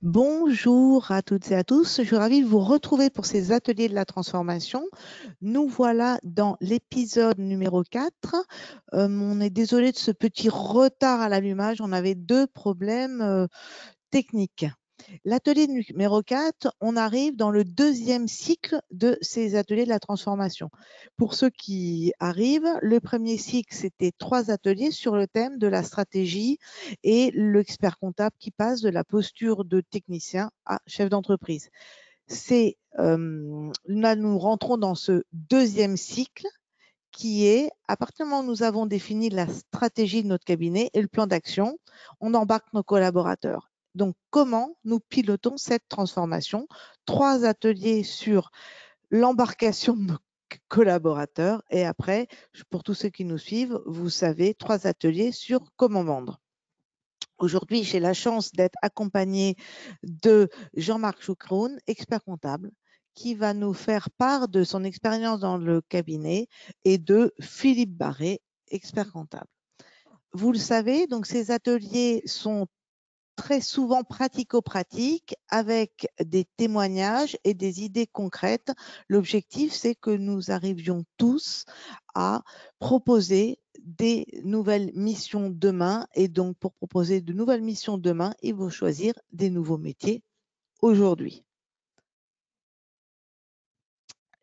Bonjour à toutes et à tous, je suis ravie de vous retrouver pour ces ateliers de la transformation. Nous voilà dans l'épisode numéro 4. On est désolé de ce petit retard à l'allumage, on avait deux problèmes techniques. L'atelier numéro 4, on arrive dans le deuxième cycle de ces ateliers de la transformation. Pour ceux qui arrivent, le premier cycle, c'était 3 ateliers sur le thème de la stratégie et l'expert comptable qui passe de la posture de technicien à chef d'entreprise. Là, nous rentrons dans ce deuxième cycle qui est, à partir du moment où nous avons défini la stratégie de notre cabinet et le plan d'action, on embarque nos collaborateurs. Donc, comment nous pilotons cette transformation? 3 ateliers sur l'embarcation de nos collaborateurs et après, pour tous ceux qui nous suivent, vous savez, 3 ateliers sur comment vendre. Aujourd'hui, j'ai la chance d'être accompagnée de Jean-Marc Choucroune, expert comptable, qui va nous faire part de son expérience dans le cabinet, et de Philippe Barré, expert comptable. Vous le savez, donc ces ateliers sont très souvent pratico-pratiques avec des témoignages et des idées concrètes. L'objectif, c'est que nous arrivions tous à proposer des nouvelles missions demain. Et donc, pour proposer de nouvelles missions demain, il faut choisir des nouveaux métiers aujourd'hui.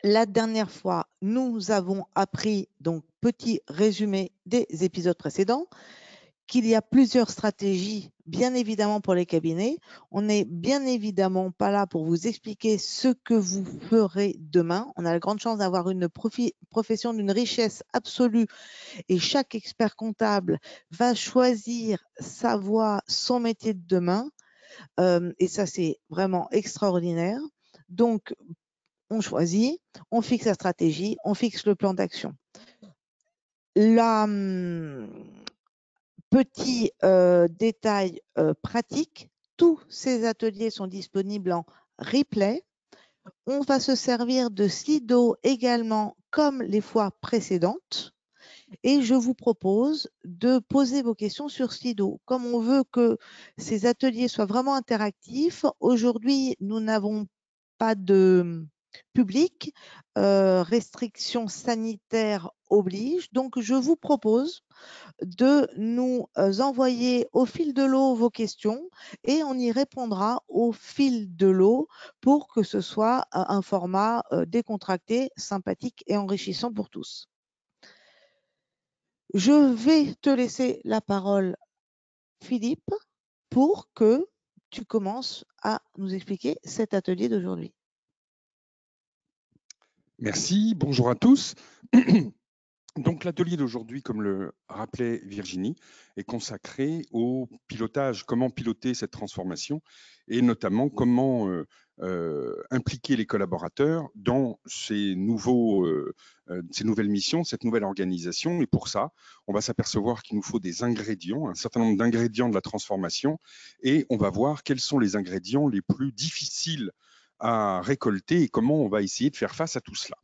La dernière fois, nous avons appris, donc petit résumé des épisodes précédents, qu'il y a plusieurs stratégies, bien évidemment, pour les cabinets. On n'est bien évidemment pas là pour vous expliquer ce que vous ferez demain. On a la grande chance d'avoir une profession d'une richesse absolue et chaque expert comptable va choisir sa voie, son métier de demain. Et ça, c'est vraiment extraordinaire. Donc, on choisit, on fixe la stratégie, on fixe le plan d'action. Petit détail pratique, tous ces ateliers sont disponibles en replay. On va se servir de Slido également comme les fois précédentes. Et je vous propose de poser vos questions sur Slido. Comme on veut que ces ateliers soient vraiment interactifs, aujourd'hui, nous n'avons pas de public, restrictions sanitaires obligent. Donc, je vous propose de nous envoyer au fil de l'eau vos questions et on y répondra au fil de l'eau pour que ce soit un format décontracté, sympathique et enrichissant pour tous. Je vais te laisser la parole, Philippe, pour que tu commences à nous expliquer cet atelier d'aujourd'hui. Merci, bonjour à tous. Donc l'atelier d'aujourd'hui, comme le rappelait Virginie, est consacré au pilotage, comment piloter cette transformation et notamment comment impliquer les collaborateurs dans ces nouvelles missions, cette nouvelle organisation. Et pour ça, on va s'apercevoir qu'il nous faut des ingrédients, un certain nombre d'ingrédients de la transformation, et on va voir quels sont les ingrédients les plus difficiles à récolter et comment on va essayer de faire face à tout cela.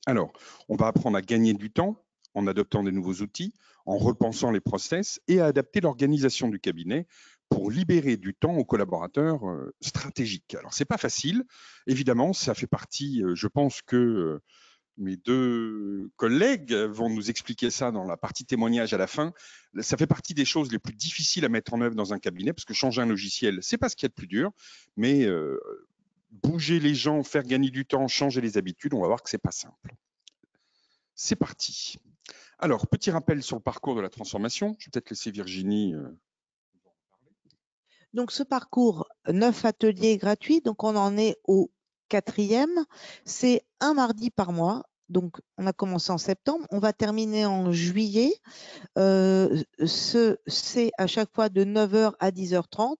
Alors, on va apprendre à gagner du temps en adoptant des nouveaux outils, en repensant les process et à adapter l'organisation du cabinet pour libérer du temps aux collaborateurs stratégiques. Alors, ce n'est pas facile. Évidemment, ça fait partie, je pense que mes deux collègues vont nous expliquer ça dans la partie témoignage à la fin. Ça fait partie des choses les plus difficiles à mettre en œuvre dans un cabinet parce que changer un logiciel, ce n'est pas ce qu'il y a de plus dur, mais bouger les gens, faire gagner du temps, changer les habitudes, on va voir que ce n'est pas simple. C'est parti. Alors, petit rappel sur le parcours de la transformation. Je vais peut-être laisser Virginie. Donc, ce parcours, 9 ateliers gratuits, donc on en est au 4e. C'est un mardi par mois. Donc, on a commencé en septembre, on va terminer en juillet. C'est à chaque fois de 9h à 10h30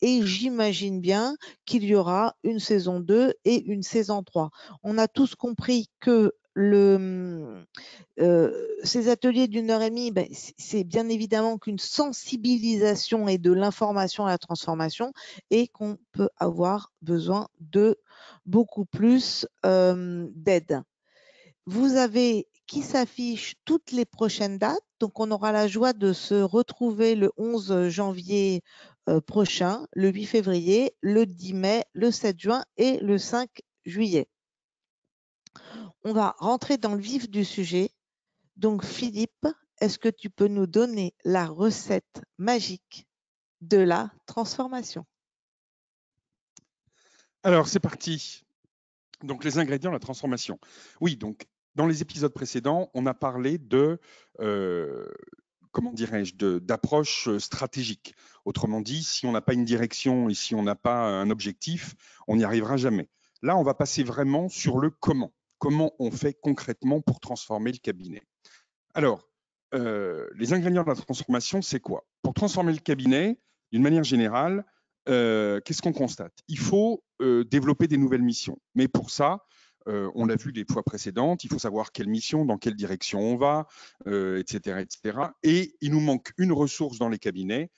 et j'imagine bien qu'il y aura une saison 2 et une saison 3. On a tous compris que ces ateliers d'une heure et demie, ben, c'est bien évidemment qu'une sensibilisation et de l'information à la transformation et qu'on peut avoir besoin de beaucoup plus d'aide. Vous avez qui s'affiche toutes les prochaines dates. Donc, on aura la joie de se retrouver le 11 janvier prochains, le 8 février, le 10 mai, le 7 juin et le 5 juillet. On va rentrer dans le vif du sujet. Donc Philippe, est-ce que tu peux nous donner la recette magique de la transformation? Alors, c'est parti. Donc, les ingrédients de la transformation. Oui, donc, dans les épisodes précédents, on a parlé de, comment dirais-je, d'approche stratégique. Autrement dit, si on n'a pas une direction et si on n'a pas un objectif, on n'y arrivera jamais. Là, on va passer vraiment sur le comment. Comment on fait concrètement pour transformer le cabinet. Alors, les ingrédients de la transformation, c'est quoi? Pour transformer le cabinet, d'une manière générale, qu'est-ce qu'on constate? Il faut développer des nouvelles missions. Mais pour ça, on l'a vu les fois précédentes, il faut savoir quelle mission, dans quelle direction on va, etc., etc. Et il nous manque une ressource dans les cabinets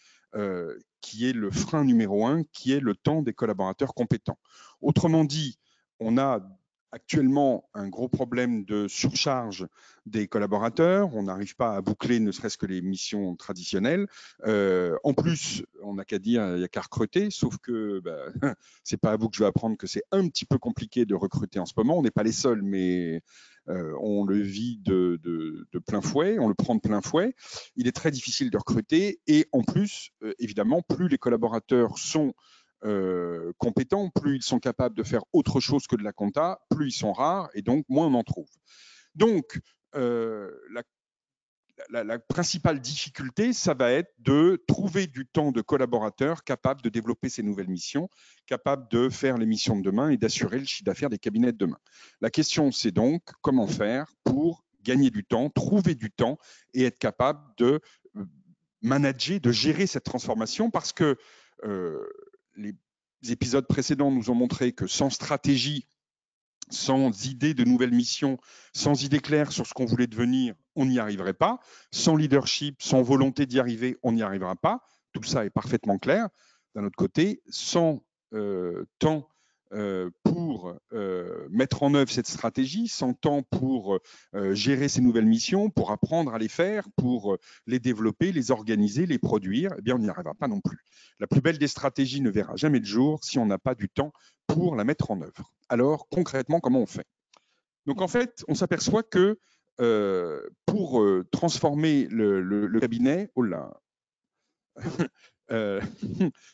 qui est le frein numéro un, qui est le temps des collaborateurs compétents. Autrement dit, on a actuellement un gros problème de surcharge des collaborateurs. On n'arrive pas à boucler ne serait-ce que les missions traditionnelles. En plus, on n'a qu'à dire, il n'y a qu'à recruter, sauf que c'est pas à vous que je vais apprendre que c'est un petit peu compliqué de recruter en ce moment. On n'est pas les seuls, mais on le vit de plein fouet, on le prend de plein fouet. Il est très difficile de recruter et en plus, évidemment, plus les collaborateurs sont compétents, plus ils sont capables de faire autre chose que de la compta, plus ils sont rares et donc moins on en trouve. Donc, la principale difficulté, ça va être de trouver du temps de collaborateurs capables de développer ces nouvelles missions, capables de faire les missions de demain et d'assurer le chiffre d'affaires des cabinets de demain. La question, c'est donc comment faire pour gagner du temps, trouver du temps et être capable de manager, de gérer cette transformation parce que les épisodes précédents nous ont montré que sans stratégie, sans idée de nouvelles missions, sans idée claire sur ce qu'on voulait devenir, on n'y arriverait pas. Sans leadership, sans volonté d'y arriver, on n'y arrivera pas. Tout ça est parfaitement clair. D'un autre côté, sans temps pour mettre en œuvre cette stratégie, sans temps pour gérer ces nouvelles missions, pour apprendre à les faire, pour les développer, les organiser, les produire, eh bien, on n'y arrivera pas non plus. La plus belle des stratégies ne verra jamais le jour si on n'a pas du temps pour la mettre en œuvre. Alors, concrètement, comment on fait? Donc, en fait, on s'aperçoit que pour transformer le cabinet, oh là,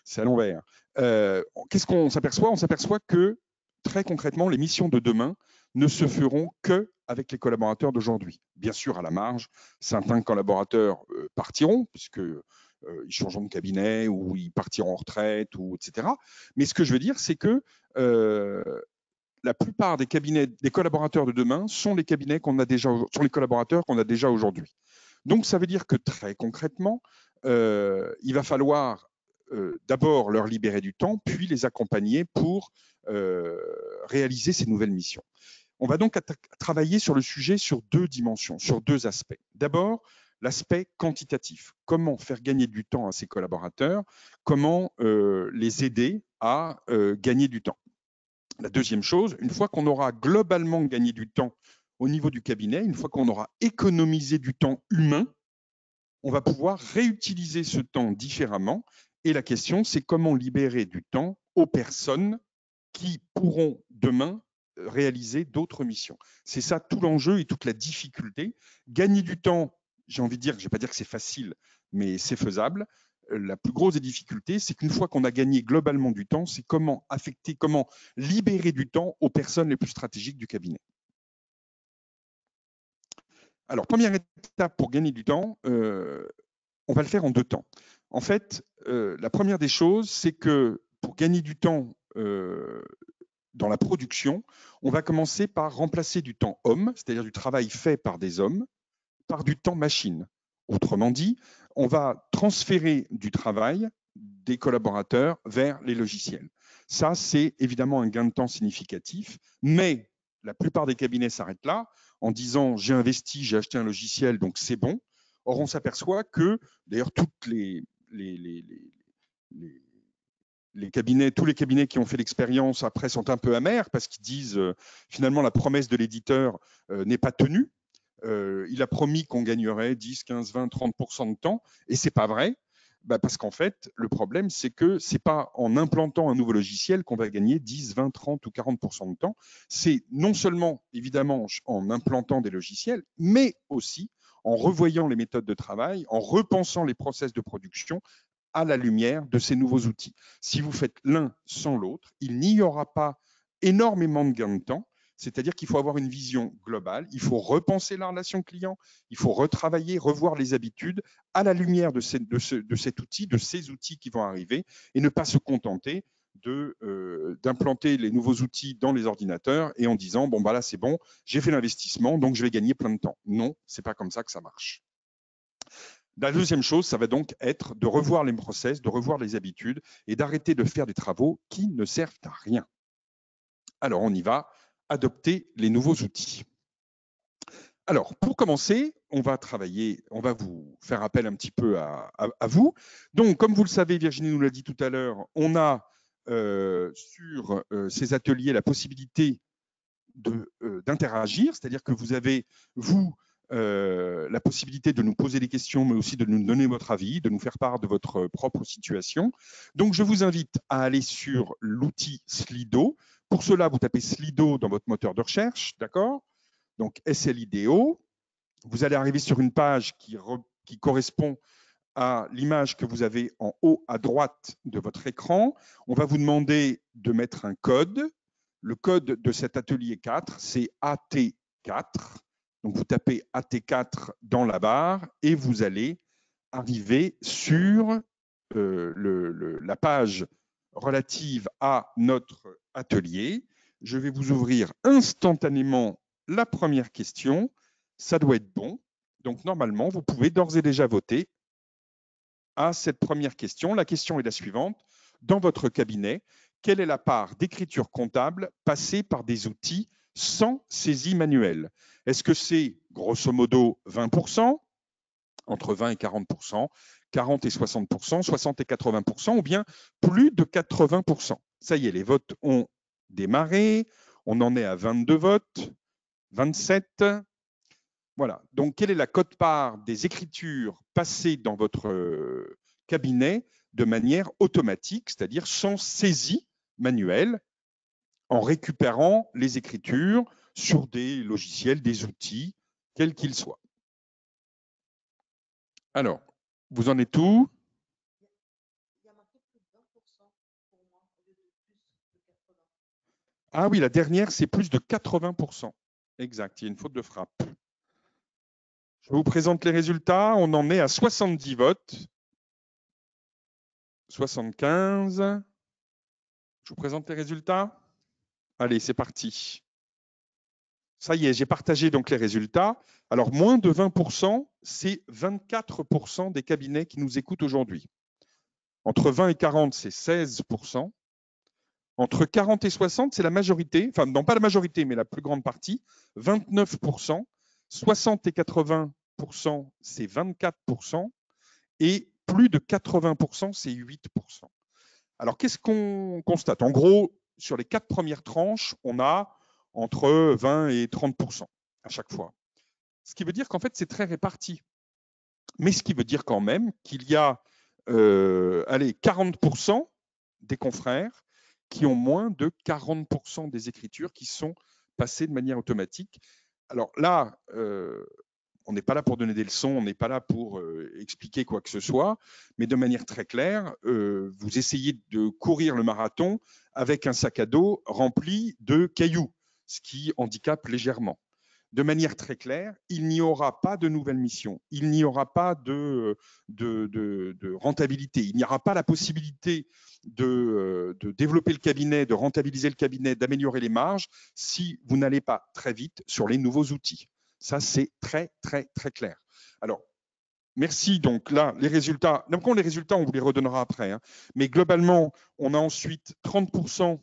c'est à l'envers. Qu'est-ce qu'on s'aperçoit? On s'aperçoit que très concrètement, les missions de demain ne se feront que avec les collaborateurs d'aujourd'hui. Bien sûr, à la marge, certains collaborateurs partiront, puisque ils changeront de cabinet ou ils partiront en retraite, ou, etc. Mais ce que je veux dire, c'est que la plupart des cabinets, des collaborateurs de demain sont les cabinets qu'on a déjà, sont les collaborateurs qu'on a déjà aujourd'hui. Donc, ça veut dire que très concrètement, il va falloir d'abord leur libérer du temps, puis les accompagner pour réaliser ces nouvelles missions. On va donc travailler sur le sujet sur deux dimensions, sur deux aspects. D'abord, l'aspect quantitatif. Comment faire gagner du temps à ces collaborateurs? Comment les aider à gagner du temps? La deuxième chose, une fois qu'on aura globalement gagné du temps au niveau du cabinet, une fois qu'on aura économisé du temps humain, on va pouvoir réutiliser ce temps différemment. Et la question, c'est comment libérer du temps aux personnes qui pourront demain réaliser d'autres missions. C'est ça tout l'enjeu et toute la difficulté. Gagner du temps, j'ai envie de dire, je ne vais pas dire que c'est facile, mais c'est faisable. La plus grosse des difficultés, c'est qu'une fois qu'on a gagné globalement du temps, c'est comment affecter, comment libérer du temps aux personnes les plus stratégiques du cabinet. Alors, première étape pour gagner du temps, on va le faire en deux temps. En fait, la première des choses, c'est que pour gagner du temps dans la production, on va commencer par remplacer du temps homme, c'est-à-dire du travail fait par des hommes, par du temps machine. Autrement dit, on va transférer du travail des collaborateurs vers les logiciels. Ça, c'est évidemment un gain de temps significatif, mais la plupart des cabinets s'arrêtent là en disant j'ai investi, j'ai acheté un logiciel, donc c'est bon. Or, on s'aperçoit que, d'ailleurs, toutes les cabinets, tous les cabinets qui ont fait l'expérience après sont un peu amers parce qu'ils disent finalement la promesse de l'éditeur n'est pas tenue. Il a promis qu'on gagnerait 10, 15, 20, 30% de temps et c'est pas vrai. Parce qu'en fait, le problème, c'est que ce n'est pas en implantant un nouveau logiciel qu'on va gagner 10, 20, 30 ou 40% de temps. C'est non seulement, évidemment, en implantant des logiciels, mais aussi en revoyant les méthodes de travail, en repensant les process de production à la lumière de ces nouveaux outils. Si vous faites l'un sans l'autre, il n'y aura pas énormément de gains de temps. C'est-à-dire qu'il faut avoir une vision globale, il faut repenser la relation client, il faut retravailler, revoir les habitudes à la lumière de cet outil, de ces outils qui vont arriver, et ne pas se contenter d'implanter les nouveaux outils dans les ordinateurs et en disant bon bah là c'est bon, j'ai fait l'investissement donc je vais gagner plein de temps. Non, c'est pas comme ça que ça marche. La deuxième chose, ça va donc être de revoir les process, de revoir les habitudes et d'arrêter de faire des travaux qui ne servent à rien. Alors on y va, adopter les nouveaux outils. Alors, pour commencer, on va vous faire appel un petit peu à vous. Donc, comme vous le savez, Virginie nous l'a dit tout à l'heure, on a sur ces ateliers la possibilité d'interagir, c'est-à-dire que vous avez, la possibilité de nous poser des questions, mais aussi de nous donner votre avis, de nous faire part de votre propre situation. Donc, je vous invite à aller sur l'outil Slido. Pour cela, vous tapez Slido dans votre moteur de recherche, d'accord ? Donc, SLIDO. Vous allez arriver sur une page qui correspond à l'image que vous avez en haut à droite de votre écran. On va vous demander de mettre un code. Le code de cet atelier 4, c'est AT4. Donc, vous tapez AT4 dans la barre et vous allez arriver sur la page relative à notre atelier. Je vais vous ouvrir instantanément la première question. Ça doit être bon. Donc, normalement, vous pouvez d'ores et déjà voter à cette première question. La question est la suivante. Dans votre cabinet, quelle est la part d'écriture comptable passée par des outils sans saisie manuelle? Est-ce que c'est grosso modo 20%, entre 20 et 40%, 40 et 60%, 60 et 80%, ou bien plus de 80%? Ça y est, les votes ont démarré. On en est à 22 votes, 27. Voilà. Donc, quelle est la quote-part des écritures passées dans votre cabinet de manière automatique, c'est-à-dire sans saisie manuelle, en récupérant les écritures sur des logiciels, des outils, quels qu'ils soient? Alors, vous en êtes où? Ah oui, la dernière, c'est plus de 80%. Exact, il y a une faute de frappe. Je vous présente les résultats. On en est à 70 votes. 75. Je vous présente les résultats. Allez, c'est parti. Ça y est, j'ai partagé donc les résultats. Alors, moins de 20%, c'est 24% des cabinets qui nous écoutent aujourd'hui. Entre 20 et 40, c'est 16%. Entre 40 et 60, c'est la majorité. Enfin, non, pas la majorité, mais la plus grande partie, 29%. 60 et 80%, c'est 24%. Et plus de 80%, c'est 8%. Alors, qu'est-ce qu'on constate? En gros, sur les 4 premières tranches, on a entre 20 et 30% à chaque fois. Ce qui veut dire qu'en fait, c'est très réparti. Mais ce qui veut dire quand même qu'il y a 40% des confrères qui ont moins de 40% des écritures qui sont passées de manière automatique. Alors là, on n'est pas là pour donner des leçons, on n'est pas là pour expliquer quoi que ce soit, mais de manière très claire, vous essayez de courir le marathon avec un sac à dos rempli de cailloux, ce qui handicape légèrement. De manière très claire, il n'y aura pas de nouvelle mission, il n'y aura pas de rentabilité, il n'y aura pas la possibilité de développer le cabinet, de rentabiliser le cabinet, d'améliorer les marges si vous n'allez pas très vite sur les nouveaux outils. Ça, c'est très, très, très clair. Alors, merci. Donc là, les résultats, on vous les redonnera après. Hein. Mais globalement, on a ensuite 30%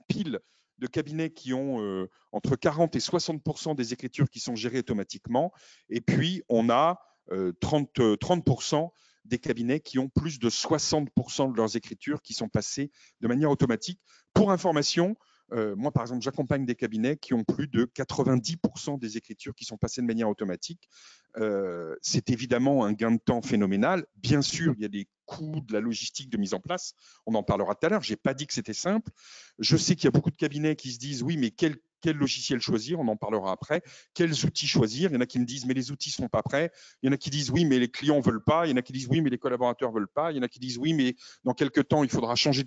pile de cabinets qui ont entre 40 et 60% des écritures qui sont gérées automatiquement. Et puis, on a 30% des cabinets qui ont plus de 60% de leurs écritures qui sont passées de manière automatique. Pour information, Moi, par exemple, j'accompagne des cabinets qui ont plus de 90% des écritures qui sont passées de manière automatique. C'est évidemment un gain de temps phénoménal. Bien sûr, il y a des coûts de la logistique de mise en place. On en parlera tout à l'heure. Je n'ai pas dit que c'était simple. Je sais qu'il y a beaucoup de cabinets qui se disent, oui, mais quel logiciel choisir? On en parlera après. Quels outils choisir? Il y en a qui me disent, mais les outils ne sont pas prêts. Il y en a qui disent, oui, mais les clients ne veulent pas. Il y en a qui disent, oui, mais les collaborateurs ne veulent pas. Il y en a qui disent, oui, mais dans quelques temps, il faudra changer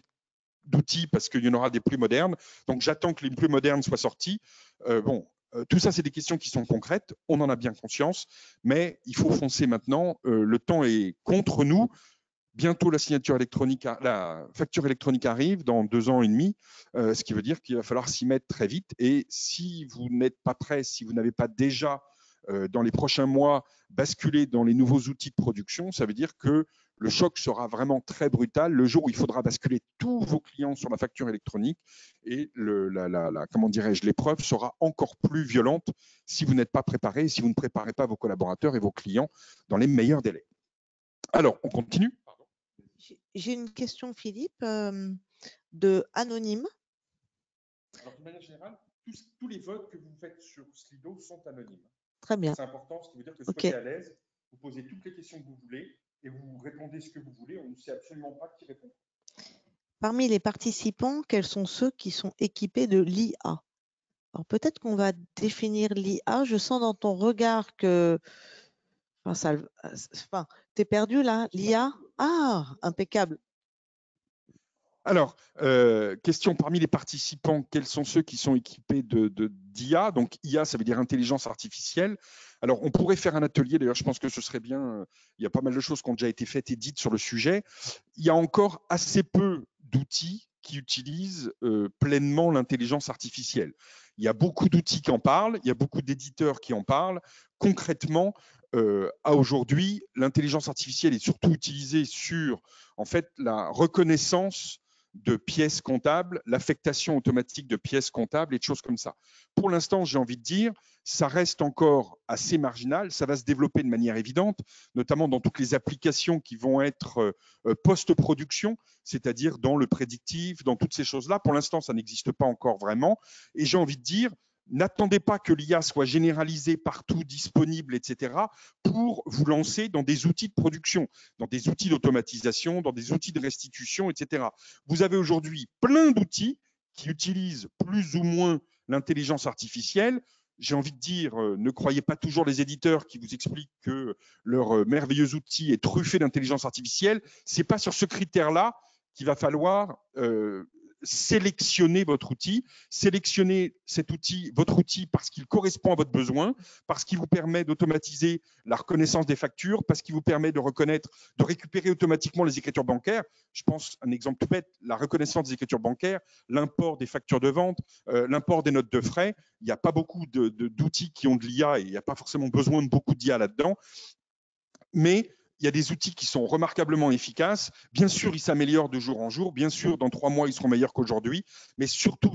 d'outils parce qu'il y en aura des plus modernes. Donc, j'attends que les plus modernes soient sortis. Tout ça, c'est des questions qui sont concrètes. On en a bien conscience, mais il faut foncer maintenant. Le temps est contre nous. Bientôt, la facture électronique arrive dans 2 ans et demi, ce qui veut dire qu'il va falloir s'y mettre très vite. Et si vous n'êtes pas prêt, si vous n'avez pas déjà, dans les prochains mois, basculé dans les nouveaux outils de production, ça veut dire que le choc sera vraiment très brutal le jour où il faudra basculer tous vos clients sur la facture électronique et comment dirais-je, l'épreuve sera encore plus violente si vous n'êtes pas préparé, si vous ne préparez pas vos collaborateurs et vos clients dans les meilleurs délais. Alors, on continue. J'ai une question, Philippe, de Anonyme. Alors, de manière générale, tous les votes que vous faites sur Slido sont anonymes. Très bien. C'est important, ce qui veut dire que soyez à l'aise, vous posez toutes les questions que vous voulez et vous répondez ce que vous voulez. On ne sait absolument pas qui répond. Parmi les participants, quels sont ceux qui sont équipés de l'IA? Alors peut-être qu'on va définir l'IA. Je sens dans ton regard que... t'es perdu là, l'IA? Ah, impeccable. Alors, question parmi les participants, quels sont ceux qui sont équipés d'IA? Donc, IA, ça veut dire intelligence artificielle. Alors, on pourrait faire un atelier, d'ailleurs, je pense que ce serait bien. Il y a pas mal de choses qui ont déjà été faites et dites sur le sujet. Il y a encore assez peu d'outils qui utilisent pleinement l'intelligence artificielle. Il y a beaucoup d'outils qui en parlent, il y a beaucoup d'éditeurs qui en parlent. Concrètement, à aujourd'hui, l'intelligence artificielle est surtout utilisée sur, en fait, la reconnaissance de pièces comptables, l'affectation automatique de pièces comptables et de choses comme ça. Pour l'instant, j'ai envie de dire, ça reste encore assez marginal. Ça va se développer de manière évidente, notamment dans toutes les applications qui vont être post-production, c'est-à-dire dans le prédictif, dans toutes ces choses-là. Pour l'instant, ça n'existe pas encore vraiment. Et j'ai envie de dire, n'attendez pas que l'IA soit généralisée partout, disponible, etc., pour vous lancer dans des outils de production, dans des outils d'automatisation, dans des outils de restitution, etc. Vous avez aujourd'hui plein d'outils qui utilisent plus ou moins l'intelligence artificielle. J'ai envie de dire, ne croyez pas toujours les éditeurs qui vous expliquent que leur merveilleux outil est truffé d'intelligence artificielle. Ce n'est pas sur ce critère-là qu'il va falloir sélectionner votre outil, sélectionner cet outil, votre outil parce qu'il correspond à votre besoin, parce qu'il vous permet d'automatiser la reconnaissance des factures, parce qu'il vous permet de reconnaître, de récupérer automatiquement les écritures bancaires. Je pense, un exemple tout bête, la reconnaissance des écritures bancaires, l'import des factures de vente, l'import des notes de frais. Il n'y a pas beaucoup d'outils qui ont de l'IA et il n'y a pas forcément besoin de beaucoup d'IA là-dedans. Mais il y a des outils qui sont remarquablement efficaces. Bien sûr, ils s'améliorent de jour en jour. Bien sûr, dans 3 mois, ils seront meilleurs qu'aujourd'hui. Mais surtout,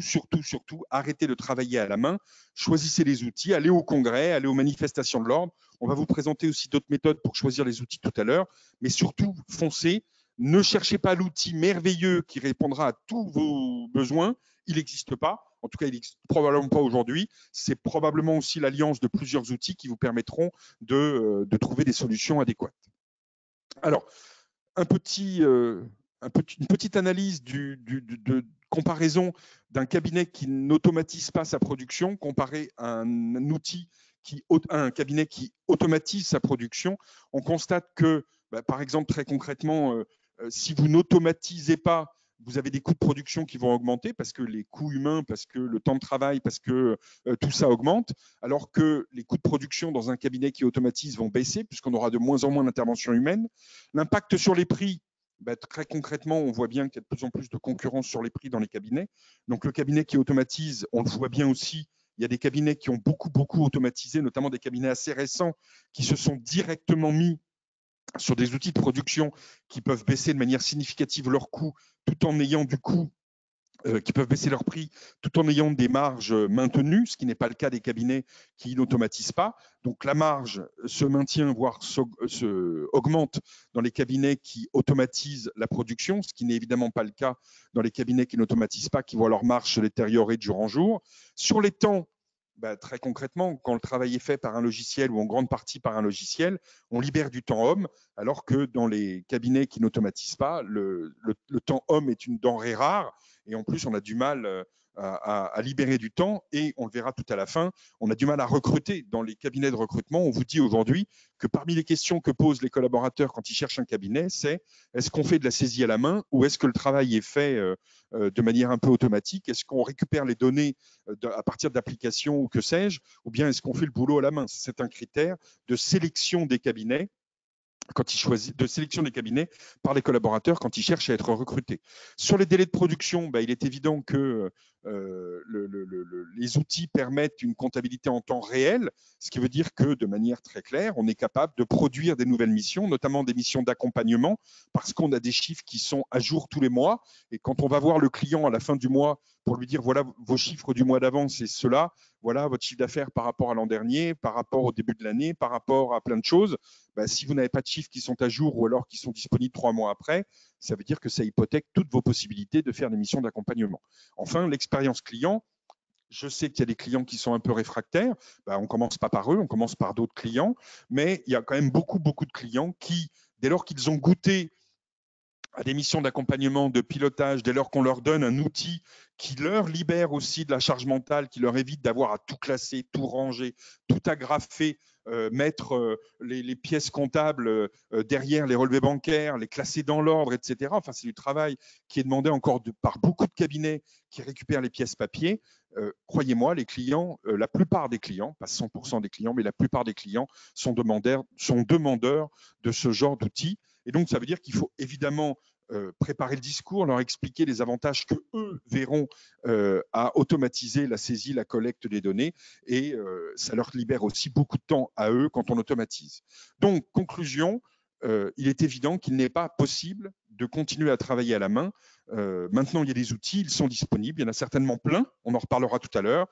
arrêtez de travailler à la main. Choisissez les outils. Allez au congrès, allez aux manifestations de l'ordre. On va vous présenter aussi d'autres méthodes pour choisir les outils tout à l'heure. Mais surtout, foncez. Ne cherchez pas l'outil merveilleux qui répondra à tous vos besoins. Il n'existe pas. En tout cas, il n'existe probablement pas aujourd'hui. C'est probablement aussi l'alliance de plusieurs outils qui vous permettront de trouver des solutions adéquates. Alors, une petite analyse de comparaison d'un cabinet qui n'automatise pas sa production comparé à un cabinet qui automatise sa production. On constate que, par exemple, très concrètement, si vous n'automatisez pas, vous avez des coûts de production qui vont augmenter parce que les coûts humains, parce que le temps de travail, parce que tout ça augmente, alors que les coûts de production dans un cabinet qui automatise vont baisser puisqu'on aura de moins en moins d'intervention humaine. L'impact sur les prix, très concrètement, on voit bien qu'il y a de plus en plus de concurrence sur les prix dans les cabinets. Donc le cabinet qui automatise, on le voit bien aussi, il y a des cabinets qui ont beaucoup automatisé, notamment des cabinets assez récents qui se sont directement mis sur des outils de production qui peuvent baisser de manière significative leurs coûts tout en ayant du coup qui peuvent baisser leur prix tout en ayant des marges maintenues, ce qui n'est pas le cas des cabinets qui n'automatisent pas. Donc la marge se maintient, voire augmente dans les cabinets qui automatisent la production, ce qui n'est évidemment pas le cas dans les cabinets qui n'automatisent pas, qui voient leur marge se détériorer de jour en jour. Sur les temps, très concrètement, quand le travail est fait par un logiciel ou en grande partie par un logiciel, on libère du temps homme, alors que dans les cabinets qui n'automatisent pas, le temps homme est une denrée rare et en plus on a du mal à libérer du temps et on le verra tout à la fin, on a du mal à recruter. Dans les cabinets de recrutement, on vous dit aujourd'hui que parmi les questions que posent les collaborateurs quand ils cherchent un cabinet, c'est est-ce qu'on fait de la saisie à la main ou est-ce que le travail est fait de manière un peu automatique? Est-ce qu'on récupère les données à partir d'applications ou que sais-je, ou bien est-ce qu'on fait le boulot à la main? C'est un critère de sélection des cabinets quand ils choisissent, de sélection des cabinets par les collaborateurs quand ils cherchent à être recrutés. Sur les délais de production, il est évident que les outils permettent une comptabilité en temps réel, ce qui veut dire que de manière très claire, on est capable de produire des nouvelles missions, notamment des missions d'accompagnement, parce qu'on a des chiffres qui sont à jour tous les mois. Et quand on va voir le client à la fin du mois pour lui dire voilà vos chiffres du mois d'avant, c'est cela, voilà votre chiffre d'affaires par rapport à l'an dernier, par rapport au début de l'année, par rapport à plein de choses, si vous n'avez pas de chiffres qui sont à jour ou alors qui sont disponibles 3 mois après, ça veut dire que ça hypothèque toutes vos possibilités de faire des missions d'accompagnement. Enfin, l'expérience client, je sais qu'il y a des clients qui sont un peu réfractaires. On ne commence pas par eux, on commence par d'autres clients. Mais il y a quand même beaucoup de clients qui, dès lors qu'ils ont goûté à des missions d'accompagnement, de pilotage, dès lors qu'on leur donne un outil qui leur libère aussi de la charge mentale, qui leur évite d'avoir à tout classer, tout ranger, tout agrafer, mettre les pièces comptables derrière les relevés bancaires, les classer dans l'ordre, etc. Enfin, c'est du travail qui est demandé encore par beaucoup de cabinets qui récupèrent les pièces papier. Croyez-moi, les clients, la plupart des clients, pas 100% des clients, mais la plupart des clients sont demandeurs de ce genre d'outils. Et donc, ça veut dire qu'il faut évidemment préparer le discours, leur expliquer les avantages que eux verront à automatiser la saisie, la collecte des données, et ça leur libère aussi beaucoup de temps à eux quand on automatise. Donc, conclusion, il est évident qu'il n'est pas possible de continuer à travailler à la main. Maintenant, il y a des outils, ils sont disponibles, il y en a certainement plein, on en reparlera tout à l'heure.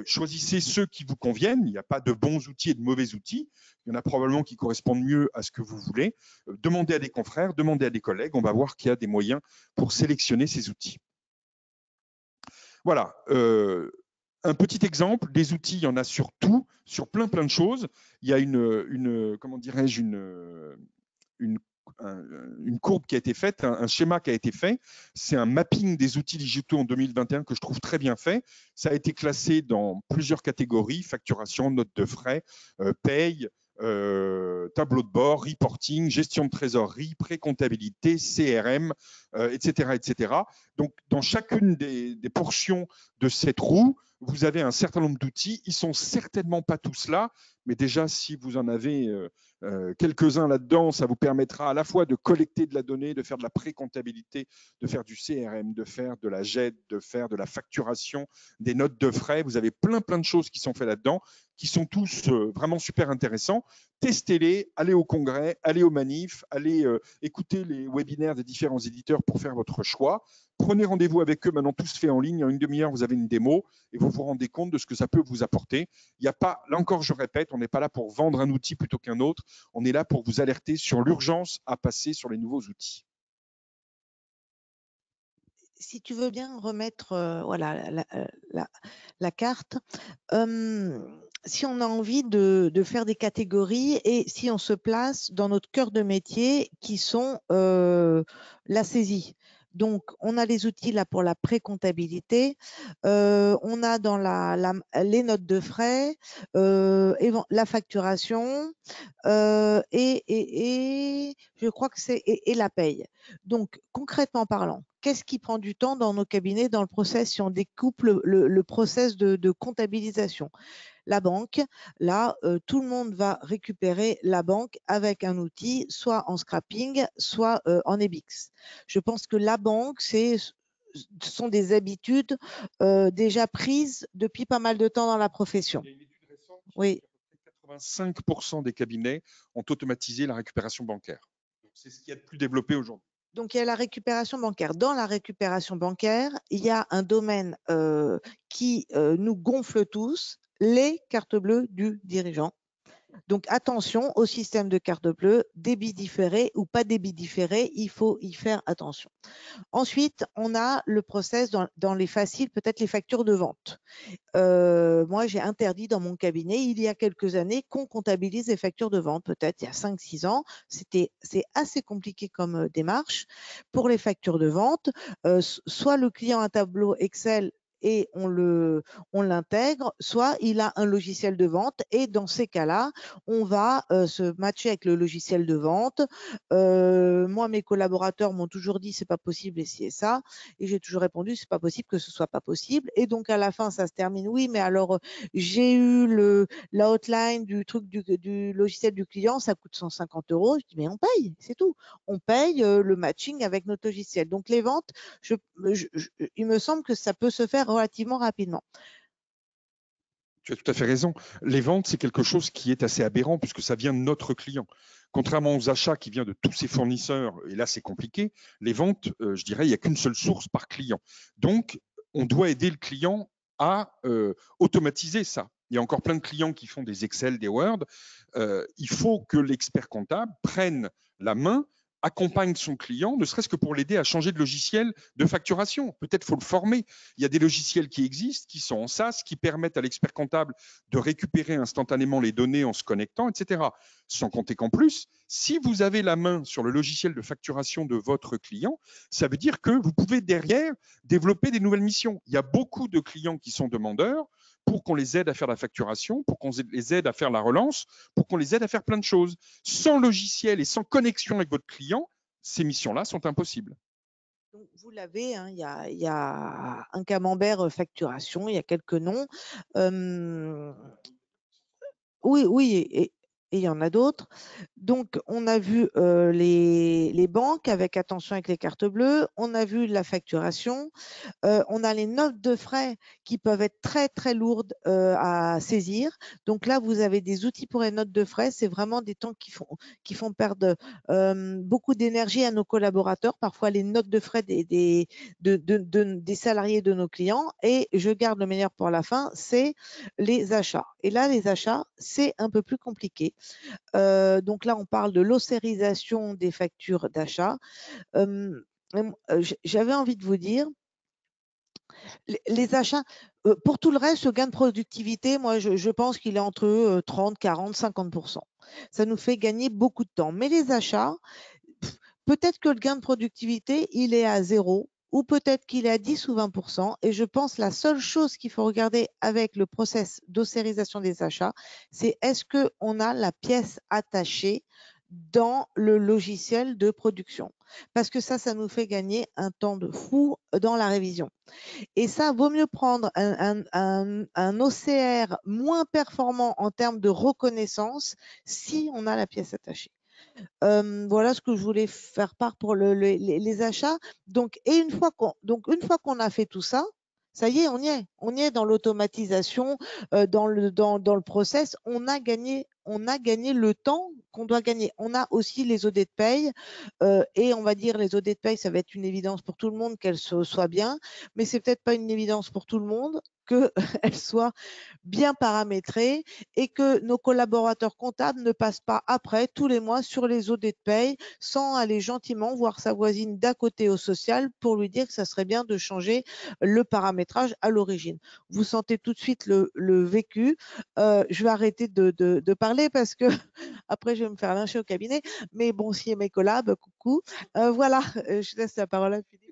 Choisissez ceux qui vous conviennent, il n'y a pas de bons outils et de mauvais outils, il y en a probablement qui correspondent mieux à ce que vous voulez. Demandez à des confrères, demandez à des collègues, on va voir qu'il y a des moyens pour sélectionner ces outils. Voilà, un petit exemple, des outils, il y en a sur tout, sur plein de choses. Il y a comment dirais-je, une courbe qui a été faite, un schéma qui a été fait. C'est un mapping des outils digitaux en 2021 que je trouve très bien fait. Ça a été classé dans plusieurs catégories, facturation, notes de frais, paye, tableau de bord, reporting, gestion de trésorerie, pré-comptabilité, CRM, etc., etc. Donc, dans chacune des portions de cette roue, vous avez un certain nombre d'outils. Ils ne sont certainement pas tous là, mais déjà, si vous en avez quelques-uns là-dedans, ça vous permettra à la fois de collecter de la donnée, de faire de la pré-comptabilité, de faire du CRM, de faire de la GED, de faire de la facturation, des notes de frais. Vous avez plein de choses qui sont faites là-dedans, qui sont tous vraiment super intéressants. Testez-les, allez au congrès, allez aux manifs, allez écouter les webinaires des différents éditeurs pour faire votre choix. Prenez rendez-vous avec eux, maintenant tout se fait en ligne, en une demi-heure, vous avez une démo et vous vous rendez compte de ce que ça peut vous apporter. Il n'y a pas, là encore je répète, on n'est pas là pour vendre un outil plutôt qu'un autre, on est là pour vous alerter sur l'urgence à passer sur les nouveaux outils. Si tu veux bien remettre voilà, la carte, si on a envie de faire des catégories et si on se place dans notre cœur de métier qui sont la saisie. Donc, on a les outils là pour la pré-comptabilité, on a dans les notes de frais, la facturation, et je crois que c'est et la paye. Donc, concrètement parlant, qu'est-ce qui prend du temps dans nos cabinets, dans le process, si on découpe le process de comptabilisation? La banque, là, tout le monde va récupérer la banque avec un outil, soit en scrapping, soit en EBIX. Je pense que la banque, ce sont des habitudes déjà prises depuis pas mal de temps dans la profession. Il y a une étude récente qui oui. dit que 85% des cabinets ont automatisé la récupération bancaire. C'est ce qu'il y a de plus développé aujourd'hui. Donc, il y a la récupération bancaire. Dans la récupération bancaire, il y a un domaine qui nous gonfle tous, les cartes bleues du dirigeant. Donc, attention au système de carte bleue, débit différé ou pas débit différé, il faut y faire attention. Ensuite, on a le process dans les faciles, peut-être les factures de vente. Moi, j'ai interdit dans mon cabinet, il y a quelques années, qu'on comptabilise les factures de vente, peut-être il y a 5-6 ans. C'est assez compliqué comme démarche. Pour les factures de vente, soit le client a un tableau Excel et on l'intègre, soit il a un logiciel de vente et dans ces cas-là, on va se matcher avec le logiciel de vente. Moi, mes collaborateurs m'ont toujours dit c'est pas possible et ci et ça, et j'ai toujours répondu c'est pas possible que ce soit pas possible. Et donc à la fin, ça se termine oui, mais alors j'ai eu la hotline du truc du logiciel du client, ça coûte 150 €. Je dis mais on paye, c'est tout. On paye le matching avec notre logiciel. Donc les ventes, il me semble que ça peut se faire relativement rapidement. Tu as tout à fait raison. Les ventes, c'est quelque chose qui est assez aberrant puisque ça vient de notre client. Contrairement aux achats qui viennent de tous ses fournisseurs, et là c'est compliqué, les ventes, je dirais, il n'y a qu'une seule source par client. Donc, on doit aider le client à automatiser ça. Il y a encore plein de clients qui font des Excel, des Word. Il faut que l'expert comptable prenne la main, accompagne son client, ne serait-ce que pour l'aider à changer de logiciel de facturation. Peut-être faut le former. Il y a des logiciels qui existent, qui sont en SaaS, qui permettent à l'expert comptable de récupérer instantanément les données en se connectant, etc. Sans compter qu'en plus, si vous avez la main sur le logiciel de facturation de votre client, ça veut dire que vous pouvez derrière développer des nouvelles missions. Il y a beaucoup de clients qui sont demandeurs pour qu'on les aide à faire la facturation, pour qu'on les aide à faire la relance, pour qu'on les aide à faire plein de choses. Sans logiciel et sans connexion avec votre client, ces missions-là sont impossibles. Donc, vous l'avez, hein, il y a un camembert facturation, il y a quelques noms. Oui, oui, et il y en a d'autres. Donc, on a vu les banques avec attention avec les cartes bleues. On a vu la facturation. On a les notes de frais qui peuvent être très, très lourdes à saisir. Donc là, vous avez des outils pour les notes de frais. C'est vraiment des temps qui font perdre beaucoup d'énergie à nos collaborateurs. Parfois, les notes de frais des salariés de nos clients. Et je garde le meilleur pour la fin, c'est les achats. Et là, les achats, c'est un peu plus compliqué. Donc là, on parle de l'ossérisation des factures d'achat. J'avais envie de vous dire, les achats, pour tout le reste, le gain de productivité, moi, je pense qu'il est entre 30, 40, 50%. Ça nous fait gagner beaucoup de temps. Mais les achats, peut-être que le gain de productivité, il est à 0 ou peut-être qu'il est à 10 ou 20%. Et je pense que la seule chose qu'il faut regarder avec le process d'ossérisation des achats, c'est est-ce qu'on a la pièce attachée dans le logiciel de production. Parce que ça nous fait gagner un temps de fou dans la révision. Et ça, vaut mieux prendre un OCR moins performant en termes de reconnaissance si on a la pièce attachée. Voilà ce que je voulais faire part pour les achats. Donc, une fois qu'on a fait tout ça, ça y est, on y est dans l'automatisation, dans le process. On a gagné le temps qu'on doit gagner. On a aussi les OD de paye, et on va dire les OD de paye, ça va être une évidence pour tout le monde qu'elles soient bien, mais c'est peut-être pas une évidence pour tout le monde qu'elles soient bien paramétrées et que nos collaborateurs comptables ne passent pas après tous les mois sur les OD de paye sans aller gentiment voir sa voisine d'à côté au social pour lui dire que ça serait bien de changer le paramétrage à l'origine. Vous sentez tout de suite le vécu. Je vais arrêter de parler parce que après je vais me faire lyncher au cabinet. Mais bon, si mes collabs, coucou. Voilà, je laisse la parole à Philippe.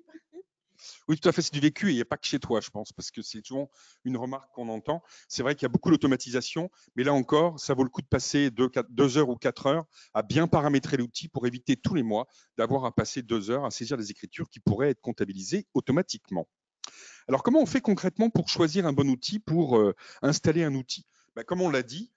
Oui, tout à fait, c'est du vécu et il n'y a pas que chez toi, je pense, parce que c'est souvent une remarque qu'on entend. C'est vrai qu'il y a beaucoup d'automatisation, mais là encore, ça vaut le coup de passer 2 heures ou 4 heures à bien paramétrer l'outil pour éviter tous les mois d'avoir à passer 2 heures à saisir des écritures qui pourraient être comptabilisées automatiquement. Alors, comment on fait concrètement pour choisir un bon outil, pour installer un outil? Comme on l'a dit,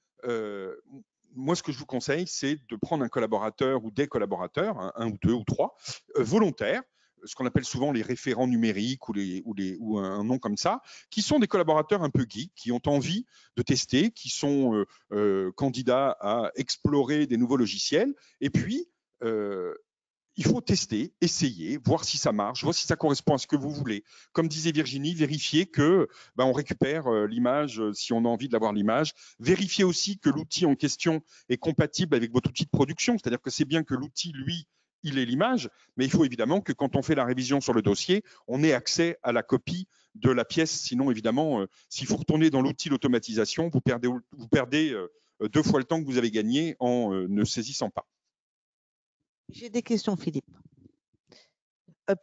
moi, ce que je vous conseille, c'est de prendre un collaborateur ou des collaborateurs, un ou deux ou trois, volontaires, ce qu'on appelle souvent les référents numériques ou un nom comme ça, qui sont des collaborateurs un peu geeks, qui ont envie de tester, qui sont candidats à explorer des nouveaux logiciels. Et puis, il faut tester, essayer, voir si ça marche, voir si ça correspond à ce que vous voulez. Comme disait Virginie, vérifier que on récupère l'image si on a envie de l'avoir l'image. Vérifier aussi que l'outil en question est compatible avec votre outil de production, c'est-à-dire que c'est bien que l'outil, lui, il ait l'image, mais il faut évidemment que quand on fait la révision sur le dossier, on ait accès à la copie de la pièce. Sinon, évidemment, s'il faut retourner dans l'outil d'automatisation, vous perdez 2 fois le temps que vous avez gagné en ne saisissant pas. J'ai des questions, Philippe.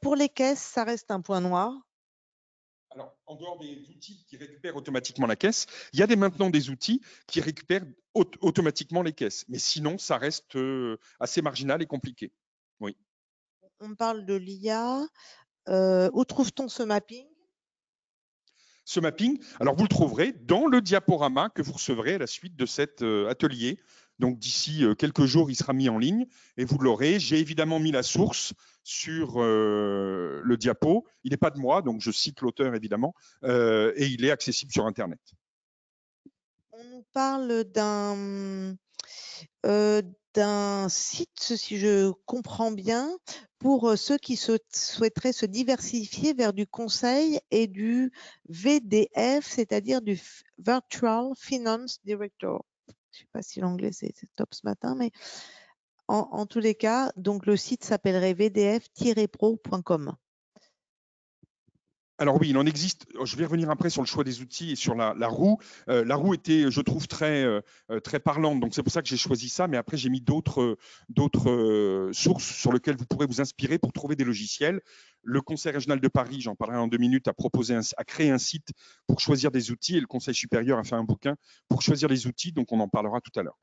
Pour les caisses, ça reste un point noir. Alors, en dehors des outils qui récupèrent automatiquement la caisse, il y a maintenant des outils qui récupèrent automatiquement les caisses. Mais sinon, ça reste assez marginal et compliqué. Oui. On parle de l'IA. Où trouve-t-on ce mapping? Ce mapping, alors vous le trouverez dans le diaporama que vous recevrez à la suite de cet atelier. Donc d'ici quelques jours, il sera mis en ligne et vous l'aurez. J'ai évidemment mis la source sur le diapo. Il n'est pas de moi, donc je cite l'auteur évidemment, et il est accessible sur Internet. On nous parle d'un site, si je comprends bien, pour ceux qui souhaiteraient se diversifier vers du conseil et du VDF, c'est-à-dire du Virtual Finance Director. Je ne sais pas si l'anglais c'est top ce matin, mais en tous les cas, donc le site s'appellerait vdf-pro.com. Alors oui, il en existe. Je vais revenir après sur le choix des outils et sur la roue. La roue était, je trouve, très parlante. Donc c'est pour ça que j'ai choisi ça. Mais après, j'ai mis d'autres sources sur lesquelles vous pourrez vous inspirer pour trouver des logiciels. Le Conseil régional de Paris, j'en parlerai en 2 minutes, a créé un site pour choisir des outils et le Conseil supérieur a fait un bouquin pour choisir les outils. Donc on en parlera tout à l'heure.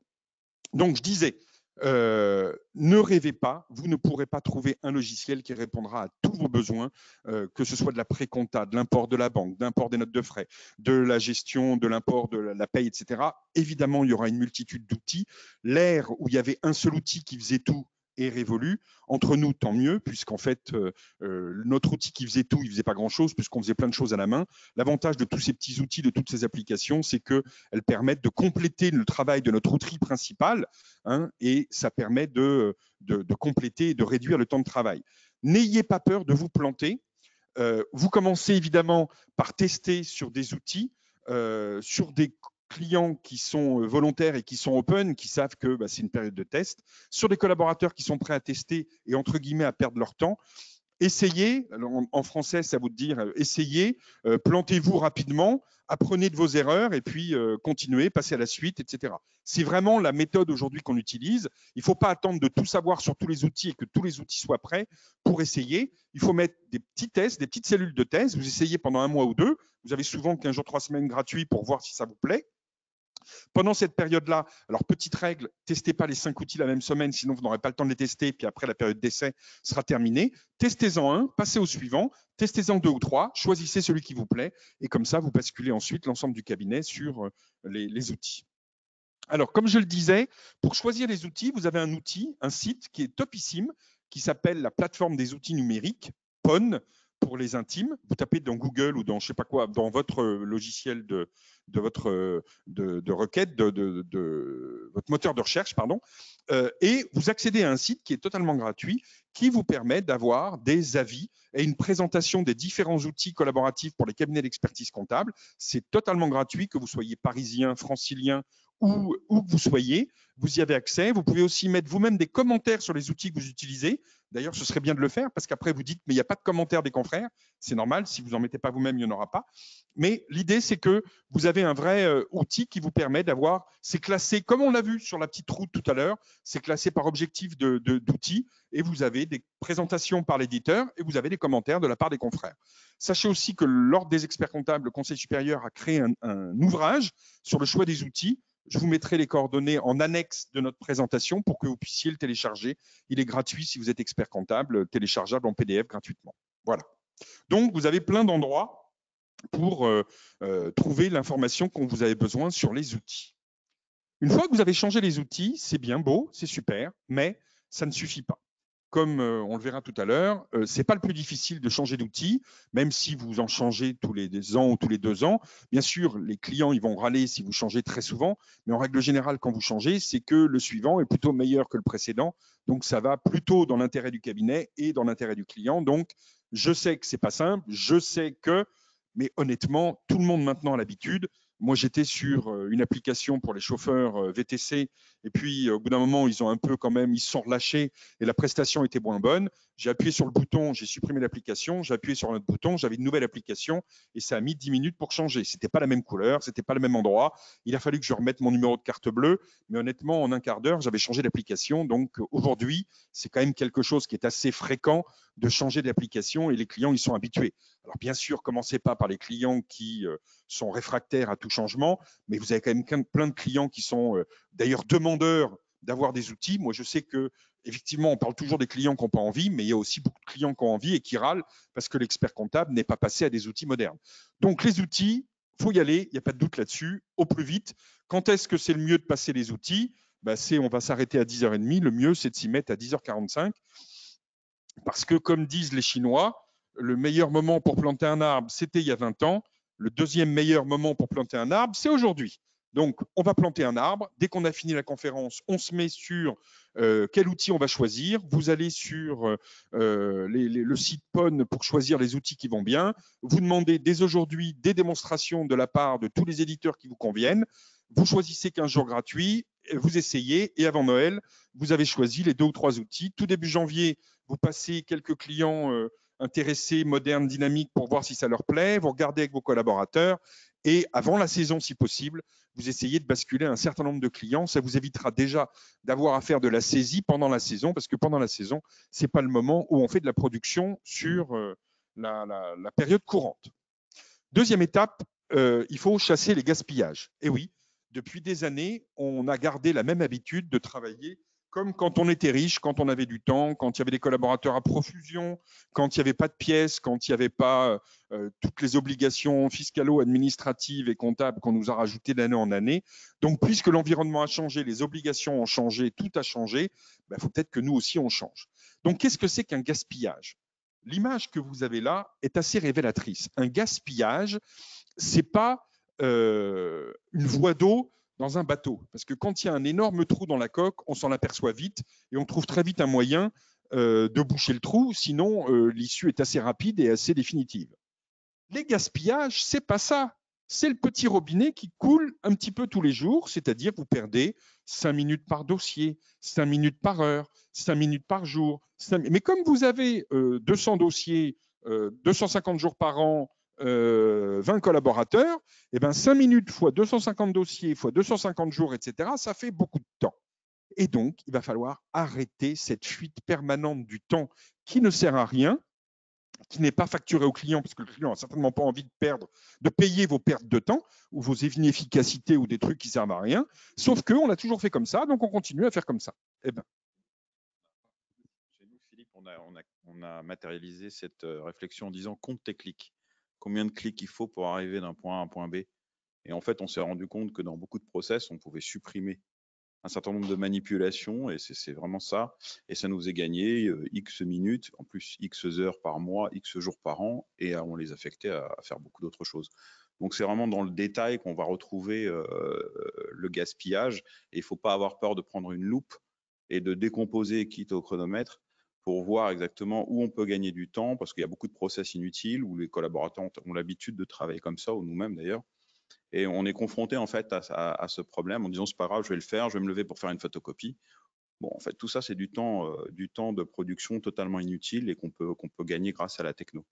Donc je disais, ne rêvez pas, vous ne pourrez pas trouver un logiciel qui répondra à tous vos besoins, que ce soit de la pré-compta, de l'import de la banque, d'import des notes de frais, de la gestion de l'import de la paye, etc. Évidemment, il y aura une multitude d'outils. L'ère où il y avait un seul outil qui faisait tout est révolue. Entre nous, tant mieux, puisqu'en fait, notre outil qui faisait tout, il faisait pas grand-chose, puisqu'on faisait plein de choses à la main. L'avantage de tous ces petits outils, de toutes ces applications, c'est qu'elles permettent de compléter le travail de notre outil principal, hein, et ça permet de compléter et de réduire le temps de travail. N'ayez pas peur de vous planter. Vous commencez évidemment par tester sur des outils, sur des clients qui sont volontaires et qui sont open, qui savent que c'est une période de test, sur des collaborateurs qui sont prêts à tester et entre guillemets à perdre leur temps. Essayez, en français, ça veut dire essayez, plantez-vous rapidement, apprenez de vos erreurs et puis continuez, passez à la suite, etc. C'est vraiment la méthode aujourd'hui qu'on utilise. Il ne faut pas attendre de tout savoir sur tous les outils et que tous les outils soient prêts pour essayer. Il faut mettre des petits tests, des petites cellules de test. Vous essayez pendant 1 mois ou 2. Vous avez souvent 15 jours, 3 semaines gratuits pour voir si ça vous plaît. Pendant cette période-là, alors petite règle, testez pas les 5 outils la même semaine, sinon vous n'aurez pas le temps de les tester, puis après la période d'essai sera terminée. Testez-en un, passez au suivant, testez-en 2 ou 3, choisissez celui qui vous plaît, et comme ça, vous basculez ensuite l'ensemble du cabinet sur les outils. Alors, comme je le disais, pour choisir les outils, vous avez un outil, un site qui est topissime, qui s'appelle la plateforme des outils numériques, PON, pour les intimes. Vous tapez dans Google ou dans je sais pas quoi, dans votre logiciel de votre de requête, de votre moteur de recherche, pardon, et vous accédez à un site qui est totalement gratuit, qui vous permet d'avoir des avis et une présentation des différents outils collaboratifs pour les cabinets d'expertise comptable. C'est totalement gratuit, que vous soyez parisien, francilien, où que vous soyez, vous y avez accès. Vous pouvez aussi mettre vous-même des commentaires sur les outils que vous utilisez. D'ailleurs, ce serait bien de le faire parce qu'après, vous dites, mais il n'y a pas de commentaires des confrères. C'est normal, si vous n'en mettez pas vous-même, il n'y en aura pas. Mais l'idée, c'est que vous avez un vrai outil qui vous permet d'avoir, c'est classé, comme on l'a vu sur la petite route tout à l'heure, c'est classé par objectif d'outils et vous avez des présentations par l'éditeur et vous avez des commentaires de la part des confrères. Sachez aussi que l'Ordre des experts comptables, le Conseil supérieur, a créé un ouvrage sur le choix des outils. Je vous mettrai les coordonnées en annexe de notre présentation pour que vous puissiez le télécharger. Il est gratuit si vous êtes expert comptable, téléchargeable en PDF gratuitement. Voilà. Donc, vous avez plein d'endroits pour trouver l'information dont vous avez besoin sur les outils. Une fois que vous avez changé les outils, c'est bien beau, c'est super, mais ça ne suffit pas. comme on le verra tout à l'heure, ce n'est pas le plus difficile de changer d'outil, même si vous en changez tous les ans ou tous les 2 ans. Bien sûr, les clients ils vont râler si vous changez très souvent, mais en règle générale, quand vous changez, c'est que le suivant est plutôt meilleur que le précédent. Donc, ça va plutôt dans l'intérêt du cabinet et dans l'intérêt du client. Donc, je sais que ce n'est pas simple, je sais que, mais honnêtement, tout le monde maintenant a l'habitude. Moi, j'étais sur une application pour les chauffeurs VTC, et puis au bout d'un moment, ils ont un peu quand même, ils se sont relâchés et la prestation était moins bonne. J'ai appuyé sur le bouton, j'ai supprimé l'application, j'ai appuyé sur un autre bouton, j'avais une nouvelle application et ça a mis 10 minutes pour changer. C'était pas la même couleur, c'était pas le même endroit. Il a fallu que je remette mon numéro de carte bleue, mais honnêtement, en un quart d'heure, j'avais changé d'application. Donc aujourd'hui, c'est quand même quelque chose qui est assez fréquent de changer d'application et les clients, ils sont habitués. Alors bien sûr, commencez pas par les clients qui sont réfractaires à tout changement, mais vous avez quand même plein de clients qui sont d'ailleurs demandeurs d'avoir des outils. Moi, je sais que effectivement, on parle toujours des clients qui n'ont pas envie, mais il y a aussi beaucoup de clients qui ont envie et qui râlent parce que l'expert comptable n'est pas passé à des outils modernes. Donc les outils, il faut y aller, il n'y a pas de doute là-dessus, au plus vite. Quand est-ce que c'est le mieux de passer les outils? On va s'arrêter à 10h30. Le mieux, c'est de s'y mettre à 10h45. Parce que, comme disent les Chinois, le meilleur moment pour planter un arbre, c'était il y a 20 ans. Le deuxième meilleur moment pour planter un arbre, c'est aujourd'hui. Donc, on va planter un arbre. Dès qu'on a fini la conférence, on se met sur quel outil on va choisir. Vous allez sur le site PON pour choisir les outils qui vont bien. Vous demandez dès aujourd'hui des démonstrations de la part de tous les éditeurs qui vous conviennent. Vous choisissez 15 jours gratuits, vous essayez et avant Noël, vous avez choisi les 2 ou 3 outils. Tout début janvier, vous passez quelques clients intéressés, modernes, dynamiques pour voir si ça leur plaît. Vous regardez avec vos collaborateurs et avant la saison, si possible, vous essayez de basculer un certain nombre de clients. Ça vous évitera déjà d'avoir à faire de la saisie pendant la saison parce que pendant la saison, ce n'est pas le moment où on fait de la production sur la période courante. Deuxième étape, il faut chasser les gaspillages. Et oui, depuis des années, on a gardé la même habitude de travailler comme quand on était riche, quand on avait du temps, quand il y avait des collaborateurs à profusion, quand il n'y avait pas de pièces, quand il n'y avait pas toutes les obligations fiscalo-administratives et comptables qu'on nous a rajoutées d'année en année. Donc, puisque l'environnement a changé, les obligations ont changé, tout a changé, faut peut-être que nous aussi, on change. Donc, qu'est-ce que c'est qu'un gaspillage? L'image que vous avez là est assez révélatrice. Un gaspillage, ce n'est pas une voie d'eau dans un bateau. Parce que quand il y a un énorme trou dans la coque, on s'en aperçoit vite et on trouve très vite un moyen de boucher le trou. Sinon, l'issue est assez rapide et assez définitive. Les gaspillages, ce n'est pas ça. C'est le petit robinet qui coule un petit peu tous les jours, c'est-à-dire vous perdez 5 minutes par dossier, 5 minutes par heure, 5 minutes par jour. Mais comme vous avez 200 dossiers, 250 jours par an, 20 collaborateurs, et 5 minutes fois 250 dossiers fois 250 jours, etc., ça fait beaucoup de temps. Et donc, il va falloir arrêter cette fuite permanente du temps qui ne sert à rien, qui n'est pas facturé au client, parce que le client n'a certainement pas envie de payer vos pertes de temps ou vos inefficacités ou des trucs qui ne servent à rien, sauf qu'on l'a toujours fait comme ça, donc on continue à faire comme ça. Chez nous, Philippe, on a matérialisé cette réflexion en disant compte tes clics. Combien de clics il faut pour arriver d'un point A à un point B? Et en fait, on s'est rendu compte que dans beaucoup de process, on pouvait supprimer un certain nombre de manipulations, et c'est vraiment ça. Et ça nous faisait gagner X minutes, en plus X heures par mois, X jours par an, et on les affectait à faire beaucoup d'autres choses. Donc c'est vraiment dans le détail qu'on va retrouver le gaspillage, et il ne faut pas avoir peur de prendre une loupe et de décomposer, quitte au chronomètre, pour voir exactement où on peut gagner du temps, parce qu'il y a beaucoup de process inutiles, où les collaborateurs ont l'habitude de travailler comme ça, ou nous-mêmes d'ailleurs. Et on est confronté en fait à ce problème en disant c'est pas grave, je vais le faire, je vais me lever pour faire une photocopie. Bon, en fait, tout ça, c'est du temps de production totalement inutile et qu'on peut gagner grâce à la techno.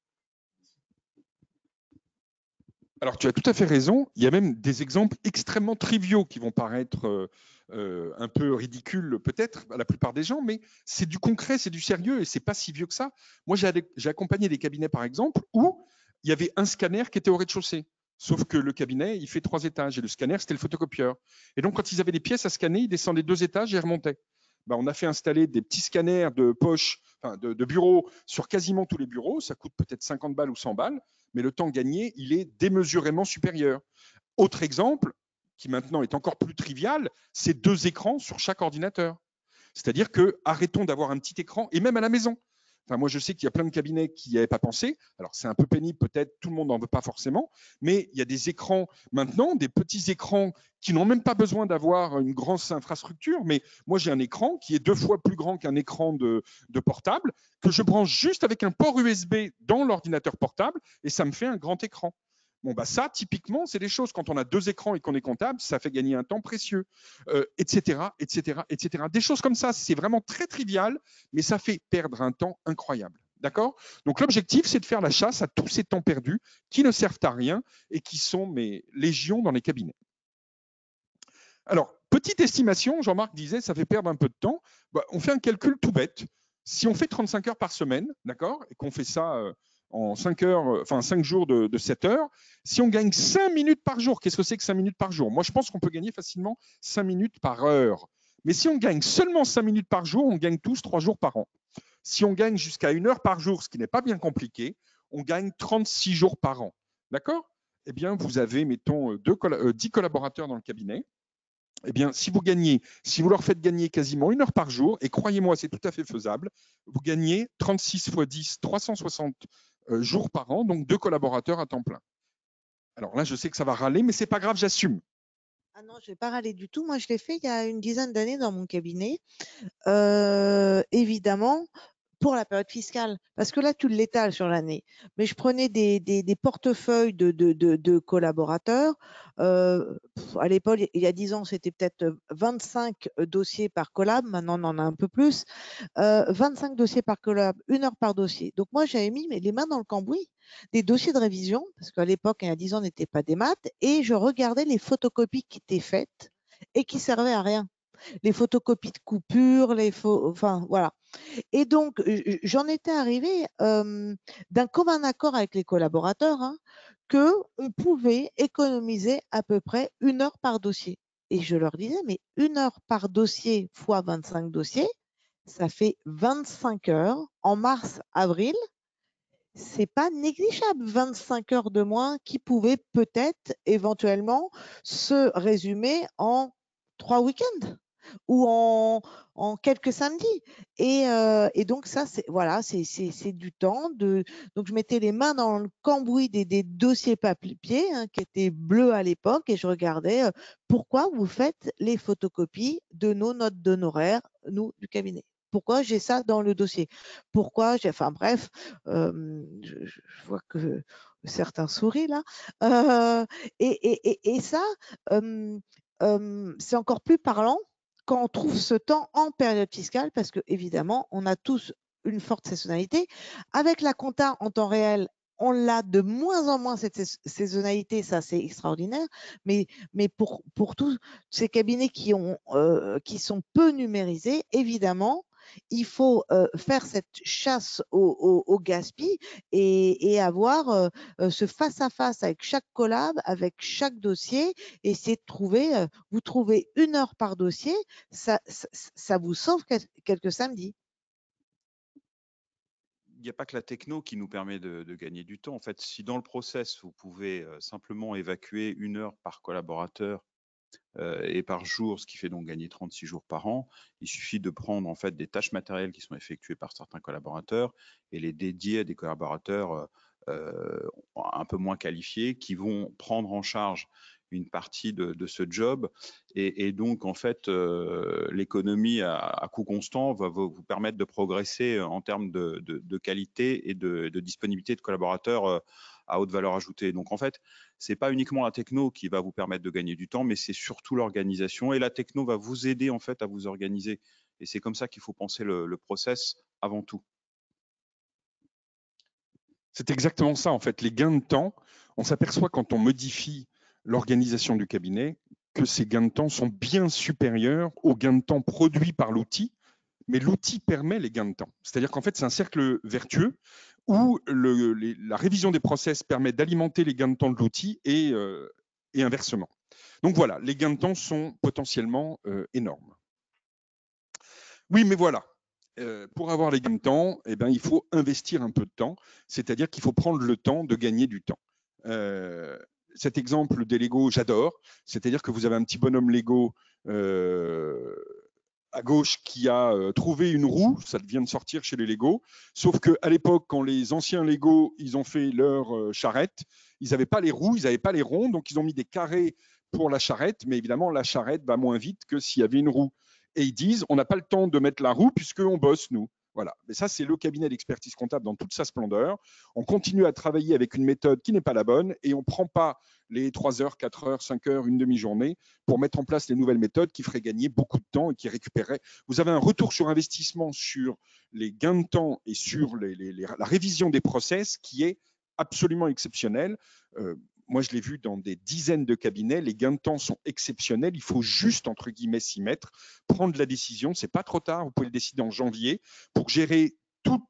Alors, tu as tout à fait raison. Il y a même des exemples extrêmement triviaux qui vont paraître un peu ridicules peut-être à la plupart des gens, mais c'est du concret, c'est du sérieux et c'est pas si vieux que ça. Moi, j'ai accompagné des cabinets, par exemple, où il y avait un scanner qui était au rez-de-chaussée. Sauf que le cabinet, il fait 3 étages et le scanner, c'était le photocopieur. Et donc, quand ils avaient des pièces à scanner, ils descendaient 2 étages et ils remontaient. On a fait installer des petits scanners de poche, de bureau sur quasiment tous les bureaux. Ça coûte peut-être 50 balles ou 100 balles, mais le temps gagné, il est démesurément supérieur. Autre exemple, qui maintenant est encore plus trivial, c'est 2 écrans sur chaque ordinateur. C'est-à-dire que arrêtons d'avoir un petit écran, et même à la maison. Enfin, moi, je sais qu'il y a plein de cabinets qui n'y avaient pas pensé. Alors, c'est un peu pénible, peut-être, tout le monde n'en veut pas forcément, mais il y a des écrans maintenant, des petits écrans qui n'ont même pas besoin d'avoir une grande infrastructure. Mais moi, j'ai un écran qui est 2 fois plus grand qu'un écran de portable, que je branche juste avec un port USB dans l'ordinateur portable, et ça me fait un grand écran. Bon, bah ça, typiquement, c'est des choses, quand on a 2 écrans et qu'on est comptable, ça fait gagner un temps précieux, etc., etc., etc. Des choses comme ça, c'est vraiment très trivial, mais ça fait perdre un temps incroyable. D'accord? Donc, l'objectif, c'est de faire la chasse à tous ces temps perdus qui ne servent à rien et qui sont mais légions dans les cabinets. Alors, petite estimation, Jean-Marc disait, ça fait perdre un peu de temps. Bah, on fait un calcul tout bête. Si on fait 35 heures par semaine, d'accord, et qu'on fait ça en 5 heures, enfin 5 jours de 7 heures, si on gagne 5 minutes par jour, qu'est-ce que c'est que 5 minutes par jour? Moi, je pense qu'on peut gagner facilement 5 minutes par heure. Mais si on gagne seulement 5 minutes par jour, on gagne tous 3 jours par an. Si on gagne jusqu'à 1 heure par jour, ce qui n'est pas bien compliqué, on gagne 36 jours par an. D'accord? Eh bien, vous avez, mettons, 10 collaborateurs dans le cabinet. Eh bien, si vous leur faites gagner quasiment 1 heure par jour, et croyez-moi, c'est tout à fait faisable, vous gagnez 36 x 10, 360 jours par an, donc 2 collaborateurs à temps plein. Alors là, je sais que ça va râler, mais c'est pas grave, j'assume. Ah non, je vais pas râler du tout. Moi, je l'ai fait il y a une dizaine d'années dans mon cabinet. Évidemment, pour la période fiscale, parce que là, tu l'étales sur l'année. Mais je prenais des portefeuilles de collaborateurs. À l'époque, il y a 10 ans, c'était peut-être 25 dossiers par collab. Maintenant, on en a un peu plus. 25 dossiers par collab, 1 heure par dossier. Donc, moi, j'avais mis les mains dans le cambouis des dossiers de révision, parce qu'à l'époque, il y a 10 ans, n'était pas des maths, et je regardais les photocopies qui étaient faites et qui servaient à rien. Les photocopies de coupures, enfin, voilà. Et donc, j'en étais arrivée d'un commun accord avec les collaborateurs qu'on pouvait économiser à peu près 1 heure par dossier. Et je leur disais, mais 1 heure par dossier fois 25 dossiers, ça fait 25 heures en mars, avril. C'est pas négligeable, 25 heures de moins qui pouvaient peut-être éventuellement se résumer en 3 week-ends ou en quelques samedis. Et donc ça, c'est voilà, c'est du temps. Donc je mettais les mains dans le cambouis des dossiers papier qui étaient bleus à l'époque et je regardais pourquoi vous faites les photocopies de nos notes d'honoraires, nous, du cabinet. Pourquoi j'ai ça dans le dossier? Pourquoi j'ai, enfin bref, je vois que certains sourient là. Et ça, c'est encore plus parlant quand on trouve ce temps en période fiscale, parce que évidemment, on a tous une forte saisonnalité. Avec la compta en temps réel, on l'a de moins en moins, cette saisonnalité, ça c'est extraordinaire, mais pour tous ces cabinets qui sont peu numérisés, évidemment, il faut faire cette chasse au gaspille et avoir ce face-à-face avec chaque collab, avec chaque dossier, et essayer de trouver, vous trouvez 1 heure par dossier, ça vous sauve quelques samedis. Il n'y a pas que la techno qui nous permet de gagner du temps. En fait, si dans le process, vous pouvez simplement évacuer 1 heure par collaborateur et par jour, ce qui fait donc gagner 36 jours par an, il suffit de prendre en fait des tâches matérielles qui sont effectuées par certains collaborateurs et les dédier à des collaborateurs un peu moins qualifiés qui vont prendre en charge une partie de ce job. Et donc, en fait, l'économie à coût constant va vous permettre de progresser en termes de qualité et de disponibilité de collaborateurs à haute valeur ajoutée. Donc, en fait, c'est pas uniquement la techno qui va vous permettre de gagner du temps, mais c'est surtout l'organisation. Et la techno va vous aider, en fait, à vous organiser. Et c'est comme ça qu'il faut penser le process avant tout. C'est exactement ça, en fait. Les gains de temps, on s'aperçoit quand on modifie l'organisation du cabinet que ces gains de temps sont bien supérieurs aux gains de temps produits par l'outil, mais l'outil permet les gains de temps. C'est-à-dire qu'en fait, c'est un cercle vertueux où la révision des process permet d'alimenter les gains de temps de l'outil et inversement. Donc voilà, les gains de temps sont potentiellement énormes. Oui, mais voilà. Pour avoir les gains de temps, eh ben, il faut investir un peu de temps, c'est-à-dire qu'il faut prendre le temps de gagner du temps. Cet exemple des Lego, j'adore, c'est-à-dire que vous avez un petit bonhomme Lego à gauche qui a trouvé une roue, ça vient de sortir chez les Lego, sauf qu'à l'époque, quand les anciens Lego, ils ont fait leur charrette, ils n'avaient pas les roues, ils n'avaient pas les ronds, donc ils ont mis des carrés pour la charrette, mais évidemment, la charrette va moins vite que s'il y avait une roue. Et ils disent, on n'a pas le temps de mettre la roue puisqu'on bosse, nous. Voilà. Mais ça, c'est le cabinet d'expertise comptable dans toute sa splendeur. On continue à travailler avec une méthode qui n'est pas la bonne et on ne prend pas les 3 heures, 4 heures, 5 heures, une demi-journée pour mettre en place les nouvelles méthodes qui feraient gagner beaucoup de temps et qui récupéreraient. Vous avez un retour sur investissement sur les gains de temps et sur la révision des process qui est absolument exceptionnel. Moi, je l'ai vu dans des dizaines de cabinets, les gains de temps sont exceptionnels. Il faut juste, entre guillemets, s'y mettre, prendre la décision. Ce n'est pas trop tard, vous pouvez le décider en janvier pour gérer toute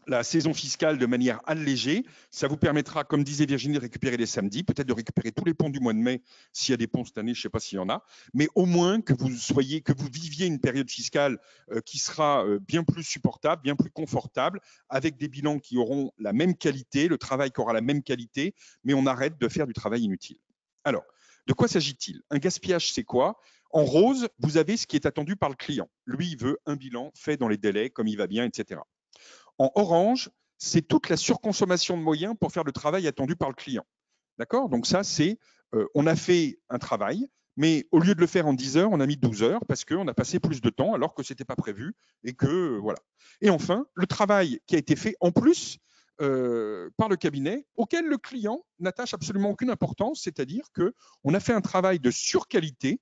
la saison fiscale de manière allégée. Ça vous permettra, comme disait Virginie, de récupérer les samedis, peut-être de récupérer tous les ponts du mois de mai, s'il y a des ponts cette année, je ne sais pas s'il y en a, mais au moins que vous viviez une période fiscale qui sera bien plus supportable, bien plus confortable, avec des bilans qui auront la même qualité, le travail qui aura la même qualité, mais on arrête de faire du travail inutile. Alors, de quoi s'agit-il? Un gaspillage, c'est quoi? En rose, vous avez ce qui est attendu par le client. Lui, il veut un bilan fait dans les délais, comme il va bien, etc. En orange, c'est toute la surconsommation de moyens pour faire le travail attendu par le client. D'accord? Donc ça, c'est, on a fait un travail, mais au lieu de le faire en 10 heures, on a mis 12 heures parce qu'on a passé plus de temps alors que ce n'était pas prévu et que voilà. Et enfin, le travail qui a été fait en plus par le cabinet, auquel le client n'attache absolument aucune importance, c'est-à-dire qu'on a fait un travail de surqualité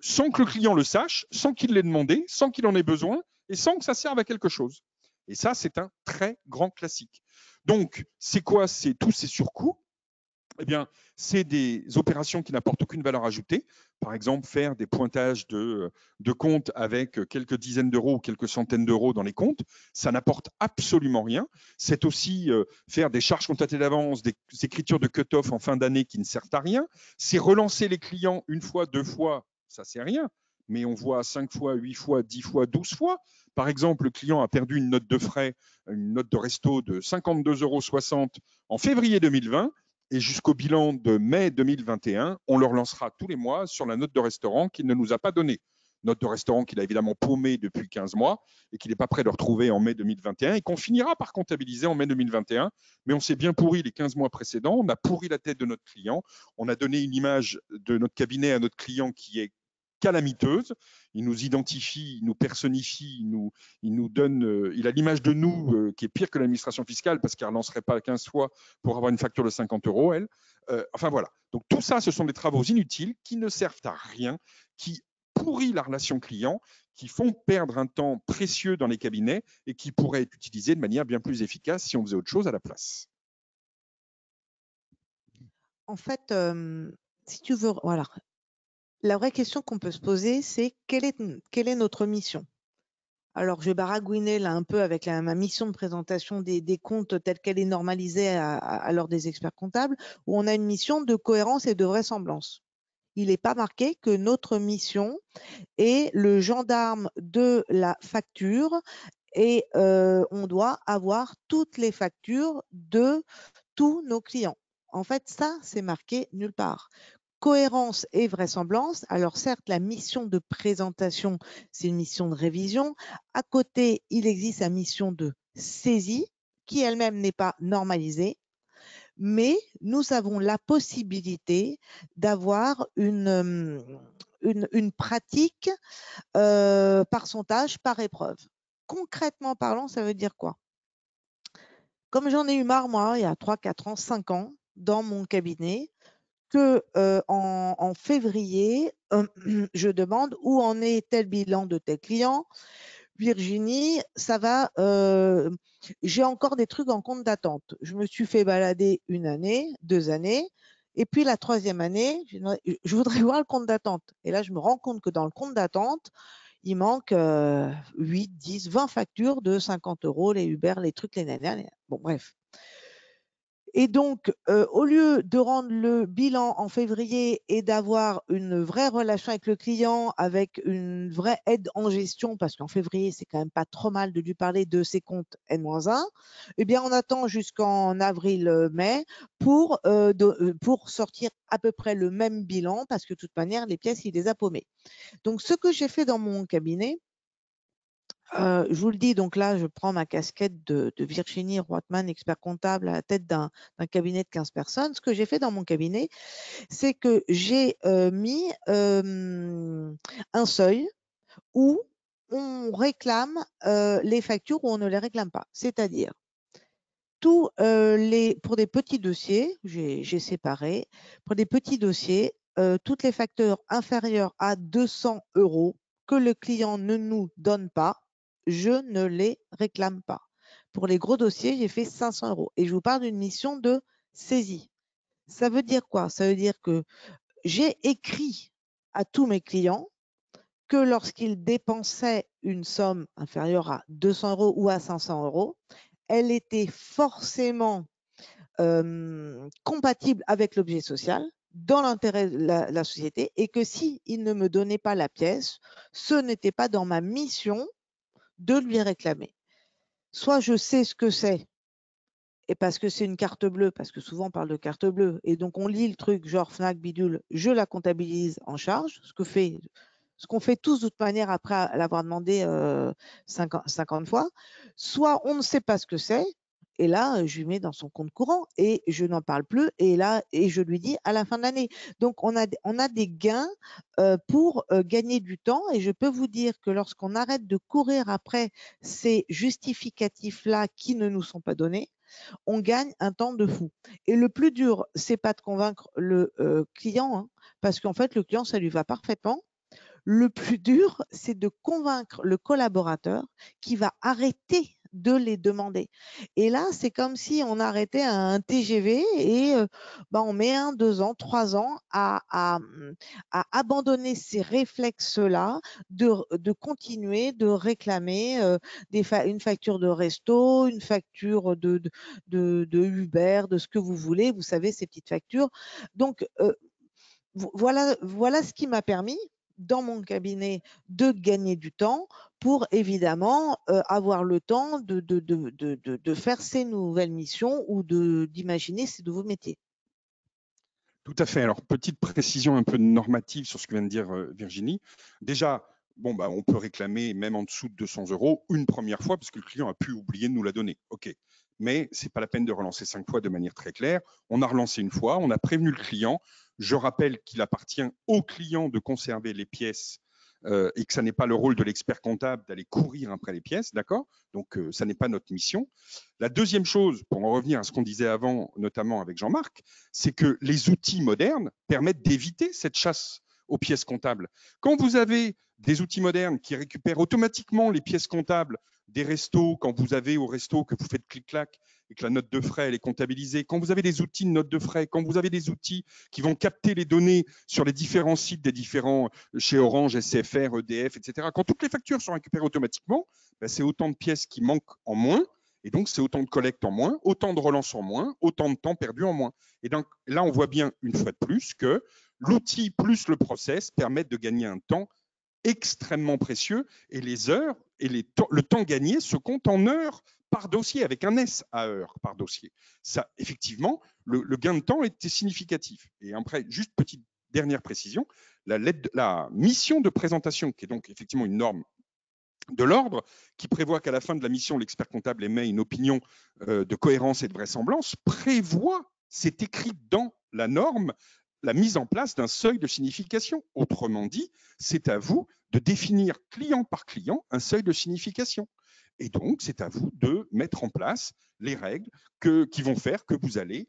sans que le client le sache, sans qu'il l'ait demandé, sans qu'il en ait besoin et sans que ça serve à quelque chose. Et ça, c'est un très grand classique. Donc, c'est quoi? C'est tous ces surcoûts. Eh bien, c'est des opérations qui n'apportent aucune valeur ajoutée. Par exemple, faire des pointages de comptes avec quelques dizaines d'euros ou quelques centaines d'euros dans les comptes, ça n'apporte absolument rien. C'est aussi faire des charges constatées d'avance, des écritures de cut-off en fin d'année qui ne servent à rien. C'est relancer les clients une fois, 2 fois, ça ne sert à rien. Mais on voit 5 fois, 8 fois, 10 fois, 12 fois. Par exemple, le client a perdu une note de frais, une note de resto de 52,60 € en février 2020. Et jusqu'au bilan de mai 2021, on leur lancera tous les mois sur la note de restaurant qu'il ne nous a pas donnée. Note de restaurant qu'il a évidemment paumée depuis 15 mois et qu'il n'est pas prêt de retrouver en mai 2021 et qu'on finira par comptabiliser en mai 2021. Mais on s'est bien pourri les 15 mois précédents, on a pourri la tête de notre client, on a donné une image de notre cabinet à notre client qui est calamiteuse. Il nous identifie, il nous personnifie, il nous donne, il a l'image de nous qui est pire que l'administration fiscale parce qu'elle ne relancerait pas 15 fois pour avoir une facture de 50 €, elle. Enfin voilà. Donc tout ça, ce sont des travaux inutiles qui ne servent à rien, qui pourrissent la relation client, qui font perdre un temps précieux dans les cabinets et qui pourraient être utilisés de manière bien plus efficace si on faisait autre chose à la place. En fait, si tu veux, voilà. La vraie question qu'on peut se poser, c'est quelle est notre mission? Alors, je vais baragouiner là un peu avec ma mission de présentation des comptes telle qu'elle est normalisée à l'ordre des experts comptables, où on a une mission de cohérence et de vraisemblance. Il n'est pas marqué que notre mission est le gendarme de la facture et on doit avoir toutes les factures de tous nos clients. En fait, ça, c'est marqué nulle part. Cohérence et vraisemblance. Alors certes, la mission de présentation, c'est une mission de révision. À côté, il existe la mission de saisie, qui elle-même n'est pas normalisée, mais nous avons la possibilité d'avoir une pratique par sondage, par épreuve. Concrètement parlant, ça veut dire quoi? Comme j'en ai eu marre, moi, il y a 3, 4 ans, 5 ans, dans mon cabinet, que en février, je demande où en est tel bilan de tel client. Virginie, ça va, j'ai encore des trucs en compte d'attente. Je me suis fait balader 1 année, 2 années, et puis la 3e année, je voudrais voir le compte d'attente. Et là, je me rends compte que dans le compte d'attente, il manque 8, 10, 20 factures de 50 €, les Uber, les trucs, les nanas. Bon, bref. Et donc, au lieu de rendre le bilan en février et d'avoir une vraie relation avec le client, avec une vraie aide en gestion, parce qu'en février, c'est quand même pas trop mal de lui parler de ses comptes N-1, eh bien, on attend jusqu'en avril-mai pour sortir à peu près le même bilan, parce que de toute manière, les pièces, il les a paumées. Donc, ce que j'ai fait dans mon cabinet, je vous le dis, donc là, je prends ma casquette de Virginie Roitman, expert comptable à la tête d'un cabinet de 15 personnes. Ce que j'ai fait dans mon cabinet, c'est que j'ai mis un seuil où on réclame les factures ou on ne les réclame pas. C'est-à-dire, pour des petits dossiers, j'ai séparé, pour des petits dossiers, toutes les factures inférieures à 200 € que le client ne nous donne pas, je ne les réclame pas. Pour les gros dossiers, j'ai fait 500 € et je vous parle d'une mission de saisie. Ça veut dire quoi? Ça veut dire que j'ai écrit à tous mes clients que lorsqu'ils dépensaient une somme inférieure à 200 € ou à 500 €, elle était forcément compatible avec l'objet social dans l'intérêt de la société et que s'il ne me donnait pas la pièce, ce n'était pas dans ma mission de lui réclamer. Soit je sais ce que c'est, et parce que c'est une carte bleue, parce que souvent on parle de carte bleue, et donc on lit le truc genre Fnac bidule, je la comptabilise en charge, ce qu'on fait tous de toute manière après l'avoir demandé 50 fois. Soit on ne sait pas ce que c'est, et là, je lui mets dans son compte courant et je n'en parle plus. Et là, je lui dis à la fin de l'année. Donc, on a des gains pour gagner du temps. Et je peux vous dire que lorsqu'on arrête de courir après ces justificatifs-là qui ne nous sont pas donnés, on gagne un temps de fou. Et le plus dur, c'est pas de convaincre le client, hein, parce qu'en fait, le client, ça lui va parfaitement. Le plus dur, c'est de convaincre le collaborateur qui va arrêter de les demander. Et là, c'est comme si on arrêtait un TGV et on met 1, 2 ans, 3 ans à abandonner ces réflexes-là, de continuer de réclamer une facture de resto, une facture de Uber, de ce que vous voulez, vous savez, ces petites factures. Donc, voilà ce qui m'a permis dans mon cabinet de gagner du temps pour évidemment avoir le temps de faire ces nouvelles missions ou d'imaginer ces nouveaux métiers. Tout à fait. Alors, petite précision un peu normative sur ce que vient de dire Virginie. Déjà, on peut réclamer même en dessous de 200 € une première fois parce que le client a pu oublier de nous la donner. OK. Mais ce n'est pas la peine de relancer 5 fois de manière très claire. On a relancé une fois, on a prévenu le client. Je rappelle qu'il appartient au client de conserver les pièces et que ça n'est pas le rôle de l'expert comptable d'aller courir après les pièces, d'accord? Donc, ça n'est pas notre mission. La deuxième chose, pour en revenir à ce qu'on disait avant, notamment avec Jean-Marc, c'est que les outils modernes permettent d'éviter cette chasse aux pièces comptables. Quand vous avez des outils modernes qui récupèrent automatiquement les pièces comptables des restos, quand vous avez au resto que vous faites clic-clac et que la note de frais elle est comptabilisée, quand vous avez des outils de note de frais, quand vous avez des outils qui vont capter les données sur les différents sites des différents, chez Orange, SCFR, EDF, etc., quand toutes les factures sont récupérées automatiquement, c'est autant de pièces qui manquent en moins. Et donc, c'est autant de collecte en moins, autant de relance en moins, autant de temps perdu en moins. Et donc, là, on voit bien une fois de plus que l'outil plus le process permettent de gagner un temps extrêmement précieux et les heures et le temps gagné se compte en heures par dossier, avec un S à heure par dossier. Ça, effectivement, le gain de temps était significatif. Et après, juste petite dernière précision, la mission de présentation, qui est donc effectivement une norme de l'ordre, qui prévoit qu'à la fin de la mission, l'expert comptable émet une opinion de cohérence et de vraisemblance, prévoit, c'est écrit dans la norme, la mise en place d'un seuil de signification. Autrement dit, c'est à vous de définir client par client un seuil de signification. Et donc, c'est à vous de mettre en place les règles qui vont faire que vous allez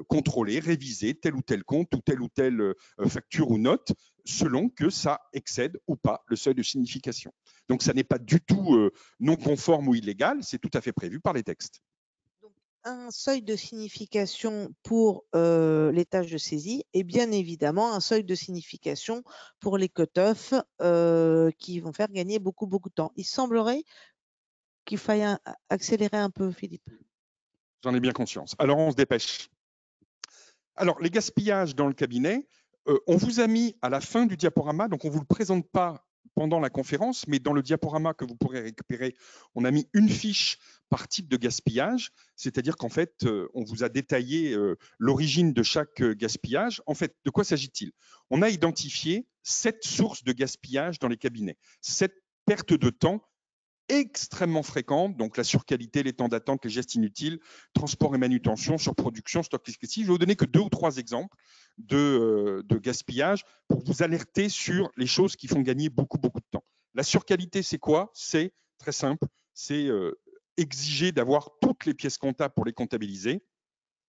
contrôler, réviser tel ou tel compte ou telle facture ou note selon que ça excède ou pas le seuil de signification. Donc, ça n'est pas du tout non conforme ou illégal, c'est tout à fait prévu par les textes. Donc, un seuil de signification pour les tâches de saisie et bien évidemment un seuil de signification pour les cut-offs qui vont faire gagner beaucoup de temps. Il semblerait qu'il faille accélérer un peu, Philippe. J'en ai bien conscience. Alors, on se dépêche. Alors, les gaspillages dans le cabinet, on vous a mis à la fin du diaporama, donc on ne vous le présente pas pendant la conférence, mais dans le diaporama que vous pourrez récupérer, on a mis une fiche par type de gaspillage, c'est-à-dire qu'en fait, on vous a détaillé l'origine de chaque gaspillage. En fait, de quoi s'agit-il? On a identifié 7 sources de gaspillage dans les cabinets, 7 pertes de temps extrêmement fréquentes, donc la surqualité, les temps d'attente, les gestes inutiles, transport et manutention, surproduction, stock excessif. Je vais vous donner que 2 ou 3 exemples de gaspillage pour vous alerter sur les choses qui font gagner beaucoup de temps. La surqualité, c'est quoi? C'est très simple, c'est exiger d'avoir toutes les pièces comptables pour les comptabiliser.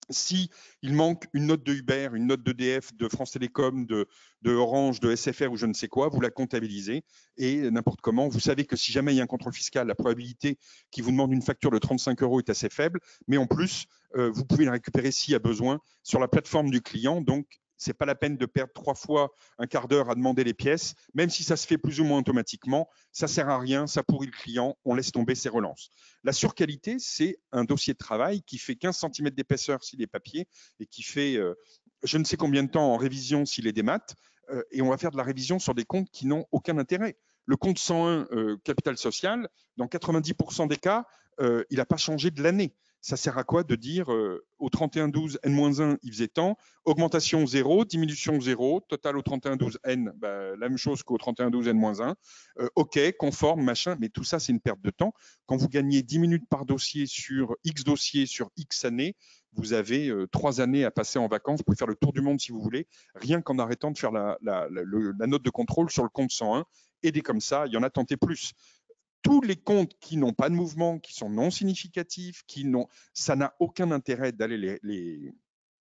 Si il manque une note de Uber, une note d'EDF, de France Télécom, de Orange, de SFR ou je ne sais quoi, vous la comptabilisez et n'importe comment. Vous savez que si jamais il y a un contrôle fiscal, la probabilité qu'il vous demande une facture de 35 € est assez faible, mais en plus, vous pouvez la récupérer s'il y a besoin sur la plateforme du client. Donc, c'est pas la peine de perdre 3 fois un quart d'heure à demander les pièces, même si ça se fait plus ou moins automatiquement, ça sert à rien, ça pourrit le client, on laisse tomber ses relances. La surqualité, c'est un dossier de travail qui fait 15 cm d'épaisseur s'il est papier et qui fait je ne sais combien de temps en révision s'il est des maths, et on va faire de la révision sur des comptes qui n'ont aucun intérêt. Le compte 101 capital social, dans 90% des cas, il n'a pas changé de l'année. Ça sert à quoi de dire au 31-12 N-1, il faisait tant, augmentation 0, diminution 0, total au 31-12 N, bah, la même chose qu'au 31-12 N-1, OK, conforme, machin, mais tout ça, c'est une perte de temps. Quand vous gagnez 10 minutes par dossier sur X dossiers sur X années, vous avez 3 années à passer en vacances. Vous pouvez faire le tour du monde si vous voulez, rien qu'en arrêtant de faire la note de contrôle sur le compte 101. Aidez comme ça, il y en a tenté plus. Tous les comptes qui n'ont pas de mouvement, qui sont non significatifs, ça n'a aucun intérêt d'aller les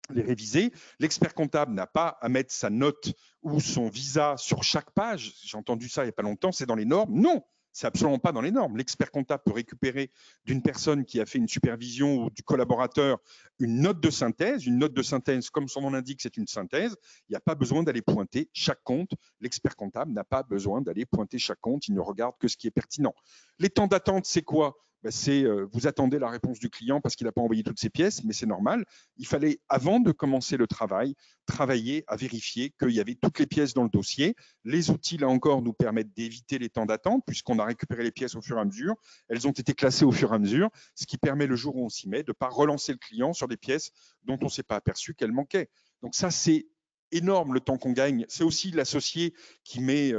réviser. L'expert comptable n'a pas à mettre sa note ou son visa sur chaque page. J'ai entendu ça il n'y a pas longtemps, c'est dans les normes. Non, c'est absolument pas dans les normes. L'expert comptable peut récupérer d'une personne qui a fait une supervision ou du collaborateur une note de synthèse. Une note de synthèse, comme son nom l'indique, c'est une synthèse. Il n'y a pas besoin d'aller pointer chaque compte. L'expert comptable n'a pas besoin d'aller pointer chaque compte. Il ne regarde que ce qui est pertinent. Les temps d'attente, c'est quoi? C'est vous attendez la réponse du client parce qu'il n'a pas envoyé toutes ses pièces, mais c'est normal. Il fallait, avant de commencer le travail, travailler à vérifier qu'il y avait toutes les pièces dans le dossier. Les outils, là encore, nous permettent d'éviter les temps d'attente puisqu'on a récupéré les pièces au fur et à mesure. Elles ont été classées au fur et à mesure, ce qui permet, le jour où on s'y met, de ne pas relancer le client sur des pièces dont on ne s'est pas aperçu qu'elles manquaient. Donc ça, c'est énorme le temps qu'on gagne. C'est aussi l'associé qui met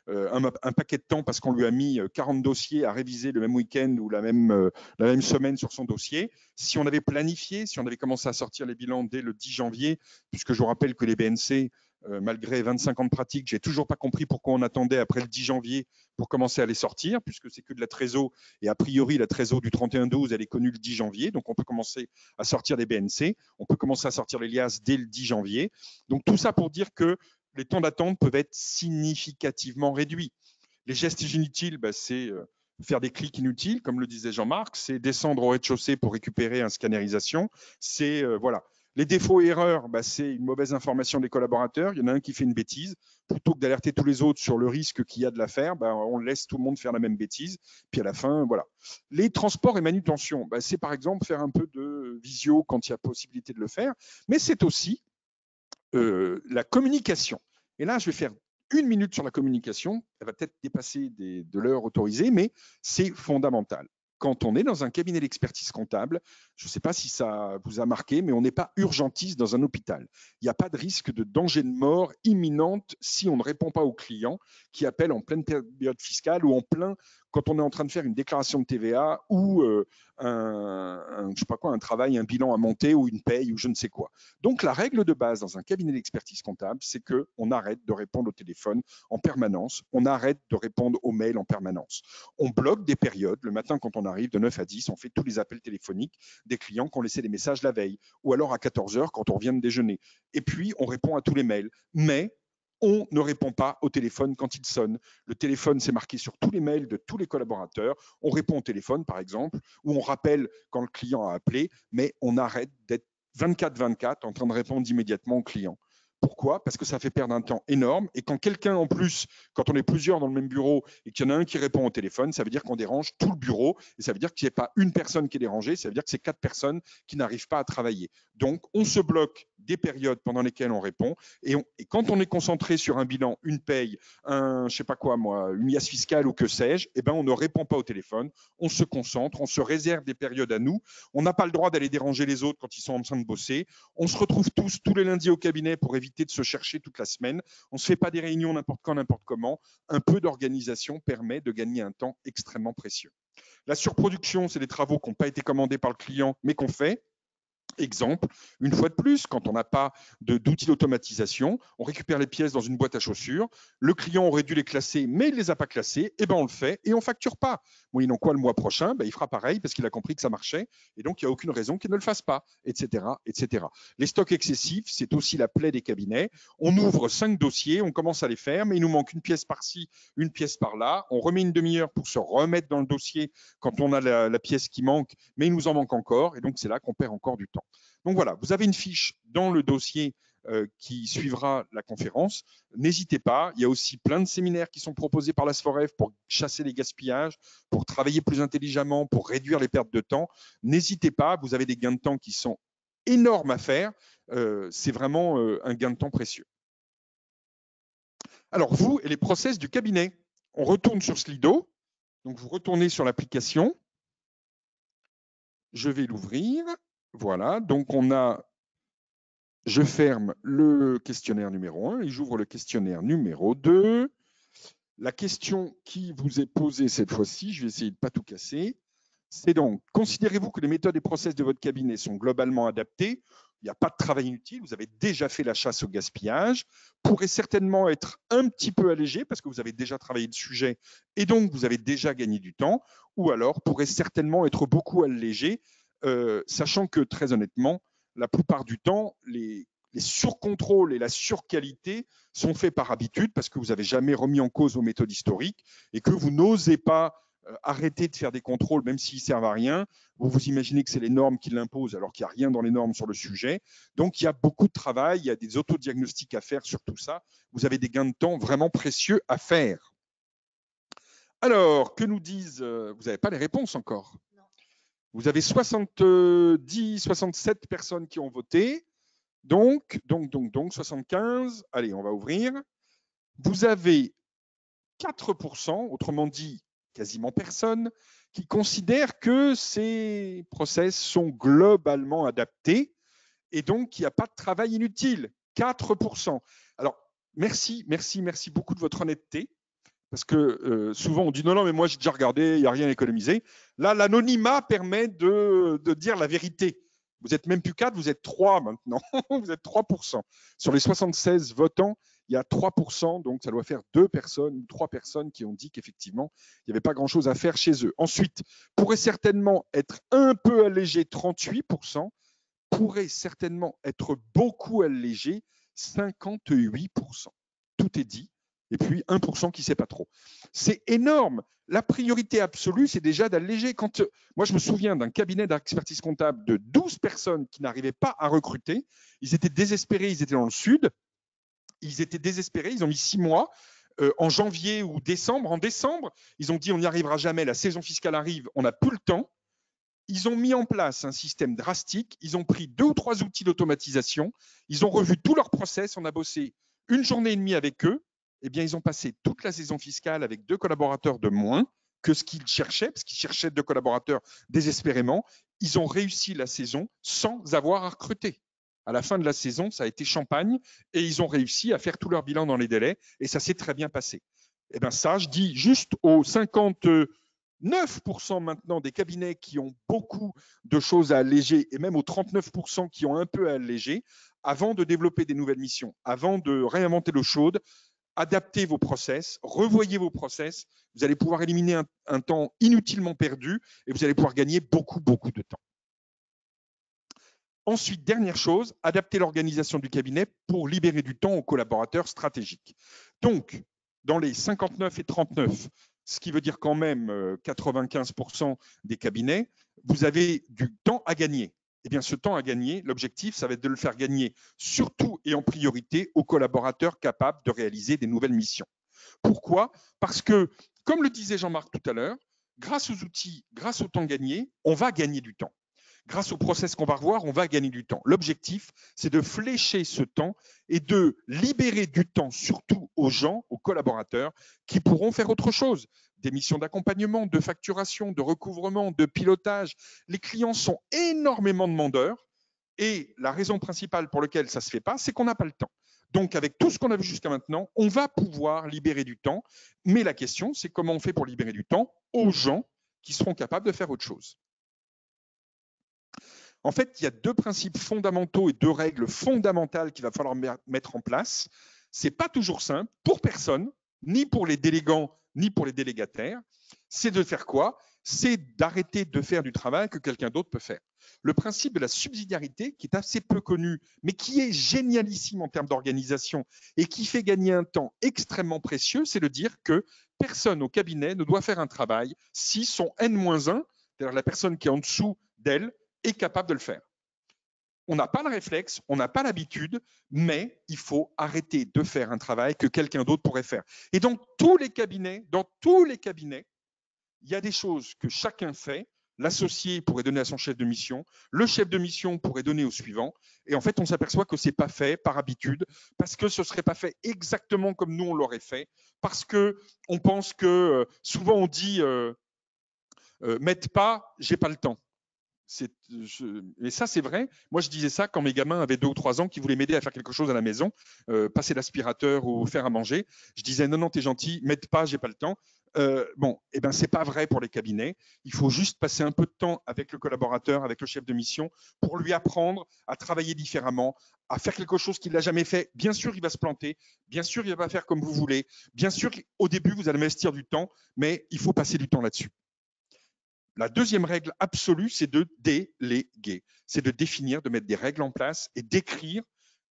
un paquet de temps parce qu'on lui a mis 40 dossiers à réviser le même week-end ou la même semaine sur son dossier. Si on avait planifié, si on avait commencé à sortir les bilans dès le 10 janvier, puisque je vous rappelle que les BNC, malgré 25 ans de pratique, j'ai toujours pas compris pourquoi on attendait après le 10 janvier pour commencer à les sortir, puisque c'est que de la trésor, et a priori la trésor du 31-12, elle est connue le 10 janvier, donc on peut commencer à sortir les BNC, on peut commencer à sortir les liasses dès le 10 janvier. Donc tout ça pour dire que les temps d'attente peuvent être significativement réduits. Les gestes inutiles, c'est faire des clics inutiles, comme le disait Jean-Marc, c'est descendre au rez-de-chaussée pour récupérer un scannerisation, c'est voilà. Les défauts et erreurs, c'est une mauvaise information des collaborateurs. Il y en a un qui fait une bêtise. Plutôt que d'alerter tous les autres sur le risque qu'il y a de la faire, on laisse tout le monde faire la même bêtise. Puis à la fin, voilà. Les transports et manutention, c'est par exemple faire un peu de visio quand il y a possibilité de le faire, mais c'est aussi la communication. Et là, je vais faire 1 minute sur la communication. Elle va peut-être dépasser de l'heure autorisée, mais c'est fondamental. Quand on est dans un cabinet d'expertise comptable, je ne sais pas si ça vous a marqué, mais on n'est pas urgentiste dans un hôpital. Il n'y a pas de risque de danger de mort imminente si on ne répond pas aux clients qui appellent en pleine période fiscale ou en plein quand on est en train de faire une déclaration de TVA ou je sais pas quoi, un travail, un bilan à monter ou une paye ou je ne sais quoi. Donc la règle de base dans un cabinet d'expertise comptable, c'est qu'on arrête de répondre au téléphone en permanence, on arrête de répondre aux mails en permanence. On bloque des périodes, le matin quand on arrive de 9 à 10, on fait tous les appels téléphoniques des clients qui ont laissé des messages la veille, ou alors à 14 h quand on revient de déjeuner. Et puis on répond à tous les mails. Mais on ne répond pas au téléphone quand il sonne. Le téléphone, c'est marqué sur tous les mails de tous les collaborateurs. On répond au téléphone, par exemple, ou on rappelle quand le client a appelé, mais on arrête d'être 24/24 en train de répondre immédiatement au client. Pourquoi? Parce que ça fait perdre un temps énorme. Et quand quelqu'un, en plus, quand on est plusieurs dans le même bureau et qu'il y en a un qui répond au téléphone, ça veut dire qu'on dérange tout le bureau. Et ça veut dire qu'il n'y a pas une personne qui est dérangée, ça veut dire que c'est 4 personnes qui n'arrivent pas à travailler. Donc, on se bloque des périodes pendant lesquelles on répond. Et quand on est concentré sur un bilan, une paye, je sais pas quoi moi, une liasse fiscale ou que sais-je, eh ben, on ne répond pas au téléphone. On se concentre, on se réserve des périodes à nous. On n'a pas le droit d'aller déranger les autres quand ils sont en train de bosser. On se retrouve tous les lundis au cabinet pour éviter de se chercher toute la semaine. On ne se fait pas des réunions n'importe quand, n'importe comment. Un peu d'organisation permet de gagner un temps extrêmement précieux. La surproduction, c'est des travaux qui n'ont pas été commandés par le client, mais qu'on fait. Exemple, une fois de plus, quand on n'a pas d'outils d'automatisation, on récupère les pièces dans une boîte à chaussures. Le client aurait dû les classer, mais il ne les a pas classées. Eh ben, on le fait et on ne facture pas. Moyennant quoi, le mois prochain, ben, il fera pareil parce qu'il a compris que ça marchait. Et donc, il n'y a aucune raison qu'il ne le fasse pas, etc., etc. Les stocks excessifs, c'est aussi la plaie des cabinets. On ouvre 5 dossiers, on commence à les faire, mais il nous manque une pièce par-ci, une pièce par-là. On remet une demi-heure pour se remettre dans le dossier quand on a la pièce qui manque, mais il nous en manque encore. Et donc, c'est là qu'on perd encore du temps. Donc voilà, vous avez une fiche dans le dossier qui suivra la conférence. N'hésitez pas, il y a aussi plein de séminaires qui sont proposés par la SFOREF pour chasser les gaspillages, pour travailler plus intelligemment, pour réduire les pertes de temps. N'hésitez pas, vous avez des gains de temps qui sont énormes à faire. C'est vraiment un gain de temps précieux. Alors vous et les process du cabinet, on retourne sur Slido. Donc vous retournez sur l'application. Je vais l'ouvrir. Voilà, donc je ferme le questionnaire numéro 1 et j'ouvre le questionnaire numéro 2. La question qui vous est posée cette fois-ci, je vais essayer de ne pas tout casser, c'est donc, considérez-vous que les méthodes et process de votre cabinet sont globalement adaptés? Il n'y a pas de travail inutile, vous avez déjà fait la chasse au gaspillage, pourrait certainement être un petit peu allégé parce que vous avez déjà travaillé le sujet et donc vous avez déjà gagné du temps, ou alors pourrait certainement être beaucoup allégé, sachant que très honnêtement, la plupart du temps, les surcontrôles et la surqualité sont faits par habitude parce que vous n'avez jamais remis en cause vos méthodes historiques et que vous n'osez pas arrêter de faire des contrôles même s'ils ne servent à rien. Vous vous imaginez que c'est les normes qui l'imposent alors qu'il n'y a rien dans les normes sur le sujet. Donc, il y a beaucoup de travail, il y a des autodiagnostics à faire sur tout ça. Vous avez des gains de temps vraiment précieux à faire. Alors, que nous disent… vous n'avez pas les réponses encore. Non. Vous avez 67 personnes qui ont voté. Donc, 75. Allez, on va ouvrir. Vous avez 4%, autrement dit, quasiment personne, qui considèrent que ces process sont globalement adaptés et donc qu'il n'y a pas de travail inutile. 4%. Alors, merci beaucoup de votre honnêteté. Parce que souvent on dit non, mais moi j'ai déjà regardé, il n'y a rien à économiser. Là, l'anonymat permet de dire la vérité. Vous n'êtes même plus 4, vous êtes 3 maintenant. Vous êtes 3%. Sur les 76 votants, il y a 3%, donc ça doit faire 2 personnes, 3 personnes qui ont dit qu'effectivement, il n'y avait pas grand-chose à faire chez eux. Ensuite, pourrait certainement être un peu allégé, 38%, pourrait certainement être beaucoup allégé, 58%. Tout est dit. Et puis 1% qui ne sait pas trop. C'est énorme. La priorité absolue, c'est déjà d'alléger. Moi, je me souviens d'un cabinet d'expertise comptable de 12 personnes qui n'arrivaient pas à recruter. Ils étaient désespérés, ils étaient dans le sud. Ils étaient désespérés, ils ont mis 6 mois. En janvier ou décembre, ils ont dit on n'y arrivera jamais, la saison fiscale arrive, on n'a plus le temps. Ils ont mis en place un système drastique. Ils ont pris 2 ou 3 outils d'automatisation. Ils ont revu tous leurs process. On a bossé 1 journée et demie avec eux. Eh bien, ils ont passé toute la saison fiscale avec 2 collaborateurs de moins que ce qu'ils cherchaient, parce qu'ils cherchaient 2 collaborateurs désespérément. Ils ont réussi la saison sans avoir à recruter. À la fin de la saison, ça a été champagne et ils ont réussi à faire tout leur bilan dans les délais et ça s'est très bien passé. Eh bien, ça, je dis juste aux 59% maintenant des cabinets qui ont beaucoup de choses à alléger et même aux 39% qui ont un peu à alléger, avant de développer des nouvelles missions, avant de réinventer l'eau chaude, adaptez vos process, revoyez vos process, vous allez pouvoir éliminer un temps inutilement perdu et vous allez pouvoir gagner beaucoup de temps. Ensuite, dernière chose, adapter l'organisation du cabinet pour libérer du temps aux collaborateurs stratégiques. Donc, dans les 59 et 39, ce qui veut dire quand même 95% des cabinets, vous avez du temps à gagner. eh bien, ce temps à gagner, l'objectif, ça va être de le faire gagner surtout et en priorité aux collaborateurs capables de réaliser des nouvelles missions. Pourquoi? Parce que, comme le disait Jean-Marc tout à l'heure, grâce aux outils, grâce au temps gagné, on va gagner du temps. Grâce au process qu'on va revoir, on va gagner du temps. L'objectif, c'est de flécher ce temps et de libérer du temps, surtout aux gens, aux collaborateurs, qui pourront faire autre chose. Des missions d'accompagnement, de facturation, de recouvrement, de pilotage. Les clients sont énormément demandeurs et la raison principale pour laquelle ça ne se fait pas, c'est qu'on n'a pas le temps. Donc, avec tout ce qu'on a vu jusqu'à maintenant, on va pouvoir libérer du temps. Mais la question, c'est comment on fait pour libérer du temps aux gens qui seront capables de faire autre chose. En fait, il y a deux principes fondamentaux et deux règles fondamentales qu'il va falloir mettre en place. Ce n'est pas toujours simple pour personne, ni pour les délégants, ni pour les délégataires. C'est de faire quoi? C'est d'arrêter de faire du travail que quelqu'un d'autre peut faire. Le principe de la subsidiarité, qui est assez peu connu, mais qui est génialissime en termes d'organisation et qui fait gagner un temps extrêmement précieux, c'est de dire que personne au cabinet ne doit faire un travail si son N-1, c'est-à-dire la personne qui est en dessous d'elle, est capable de le faire. On n'a pas le réflexe, on n'a pas l'habitude, mais il faut arrêter de faire un travail que quelqu'un d'autre pourrait faire. Et dans tous les cabinets, il y a des choses que chacun fait. L'associé pourrait donner à son chef de mission, le chef de mission pourrait donner au suivant, et en fait, on s'aperçoit que ce n'est pas fait par habitude, parce que ce ne serait pas fait exactement comme nous on l'aurait fait, parce qu'on pense que souvent on dit m'aide pas, j'ai pas le temps. Mais ça, c'est vrai. Moi, je disais ça quand mes gamins avaient 2 ou 3 ans qui voulaient m'aider à faire quelque chose à la maison, passer l'aspirateur ou faire à manger. Je disais non, t'es gentil, m'aide pas, j'ai pas le temps. Bon, eh ben, c'est pas vrai pour les cabinets. Il faut juste passer un peu de temps avec le collaborateur, avec le chef de mission, pour lui apprendre à travailler différemment, à faire quelque chose qu'il n'a jamais fait. Bien sûr, il va se planter. Bien sûr, il va pas faire comme vous voulez. Bien sûr, au début, vous allez investir du temps, mais il faut passer du temps là-dessus. La deuxième règle absolue, c'est de déléguer. C'est de définir, de mettre des règles en place et d'écrire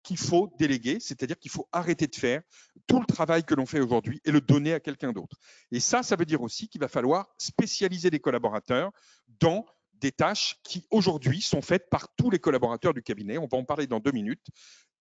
qu'il faut déléguer, c'est-à-dire qu'il faut arrêter de faire tout le travail que l'on fait aujourd'hui et le donner à quelqu'un d'autre. Et ça veut dire aussi qu'il va falloir spécialiser les collaborateurs dans des tâches qui aujourd'hui sont faites par tous les collaborateurs du cabinet. On va en parler dans 2 minutes.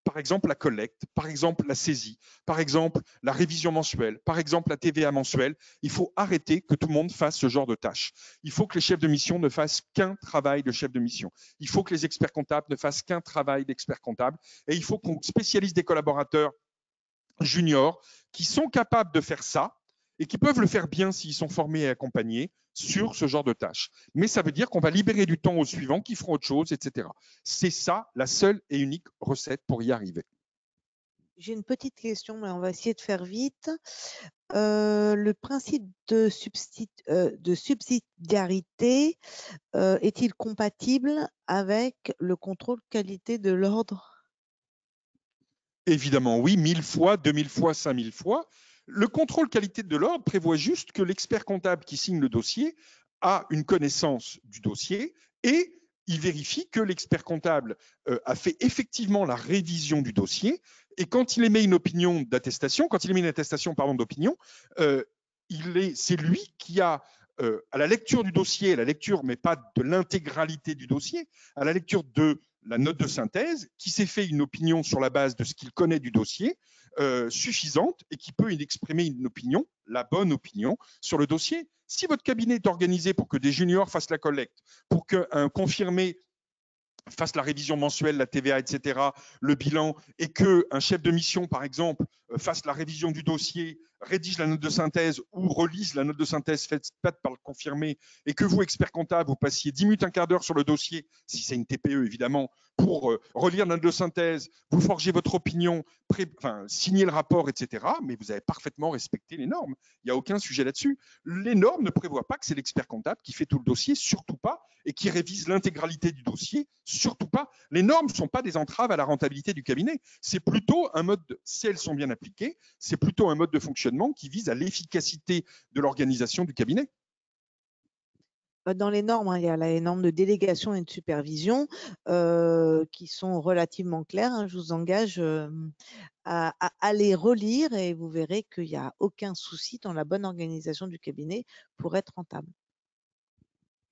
Par exemple, la collecte, par exemple, la saisie, par exemple, la révision mensuelle, par exemple, la TVA mensuelle. Il faut arrêter que tout le monde fasse ce genre de tâches. Il faut que les chefs de mission ne fassent qu'un travail de chef de mission. Il faut que les experts comptables ne fassent qu'un travail d'expert comptable. Et il faut qu'on spécialise des collaborateurs juniors qui sont capables de faire ça et qui peuvent le faire bien s'ils sont formés et accompagnés sur ce genre de tâches. Mais ça veut dire qu'on va libérer du temps aux suivants qui feront autre chose, etc. C'est ça la seule et unique recette pour y arriver. J'ai une petite question, mais on va essayer de faire vite. Le principe de subsidiarité est-il compatible avec le contrôle qualité de l'ordre? Évidemment, oui, 1000 fois, 2000 fois, 5000 fois. Le contrôle qualité de l'ordre prévoit juste que l'expert comptable qui signe le dossier a une connaissance du dossier et il vérifie que l'expert comptable a fait effectivement la révision du dossier et quand il émet une opinion d'attestation, d'opinion, c'est lui qui a à la lecture du dossier, à la lecture, mais pas de l'intégralité du dossier, à la lecture de la note de synthèse, qui s'est fait une opinion sur la base de ce qu'il connaît du dossier, suffisante, et qui peut exprimer une opinion, la bonne opinion, sur le dossier. Si votre cabinet est organisé pour que des juniors fassent la collecte, pour qu'un confirmé fasse la révision mensuelle, la TVA, etc., le bilan, et qu'un chef de mission, par exemple, fasse la révision du dossier, rédige la note de synthèse ou relise la note de synthèse faite par le confirmé, et que vous, expert comptable, vous passiez 10 minutes, un quart d'heure sur le dossier, si c'est une TPE évidemment, pour relire la note de synthèse, vous forgez votre opinion, signer le rapport, etc., mais vous avez parfaitement respecté les normes. Il n'y a aucun sujet là-dessus. Les normes ne prévoient pas que c'est l'expert comptable qui fait tout le dossier, surtout pas, et qui révise l'intégralité du dossier, surtout pas. Les normes ne sont pas des entraves à la rentabilité du cabinet. C'est plutôt un mode, si elles sont bien appliquées, c'est plutôt un mode de fonctionnement qui vise à l'efficacité de l'organisation du cabinet. Dans les normes, il y a les normes de délégation et de supervision qui sont relativement claires. Je vous engage à les relire et vous verrez qu'il n'y a aucun souci dans la bonne organisation du cabinet pour être rentable.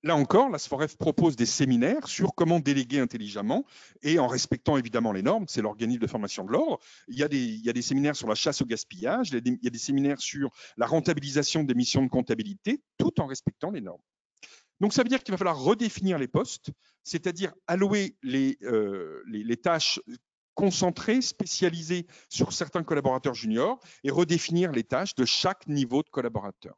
Là encore, la SFOREF propose des séminaires sur comment déléguer intelligemment et en respectant évidemment les normes. C'est l'organisme de formation de l'ordre. Il y a des séminaires sur la chasse au gaspillage, il y a des séminaires sur la rentabilisation des missions de comptabilité, tout en respectant les normes. Donc, ça veut dire qu'il va falloir redéfinir les postes, c'est-à-dire allouer les tâches concentrées, spécialisées sur certains collaborateurs juniors et redéfinir les tâches de chaque niveau de collaborateur.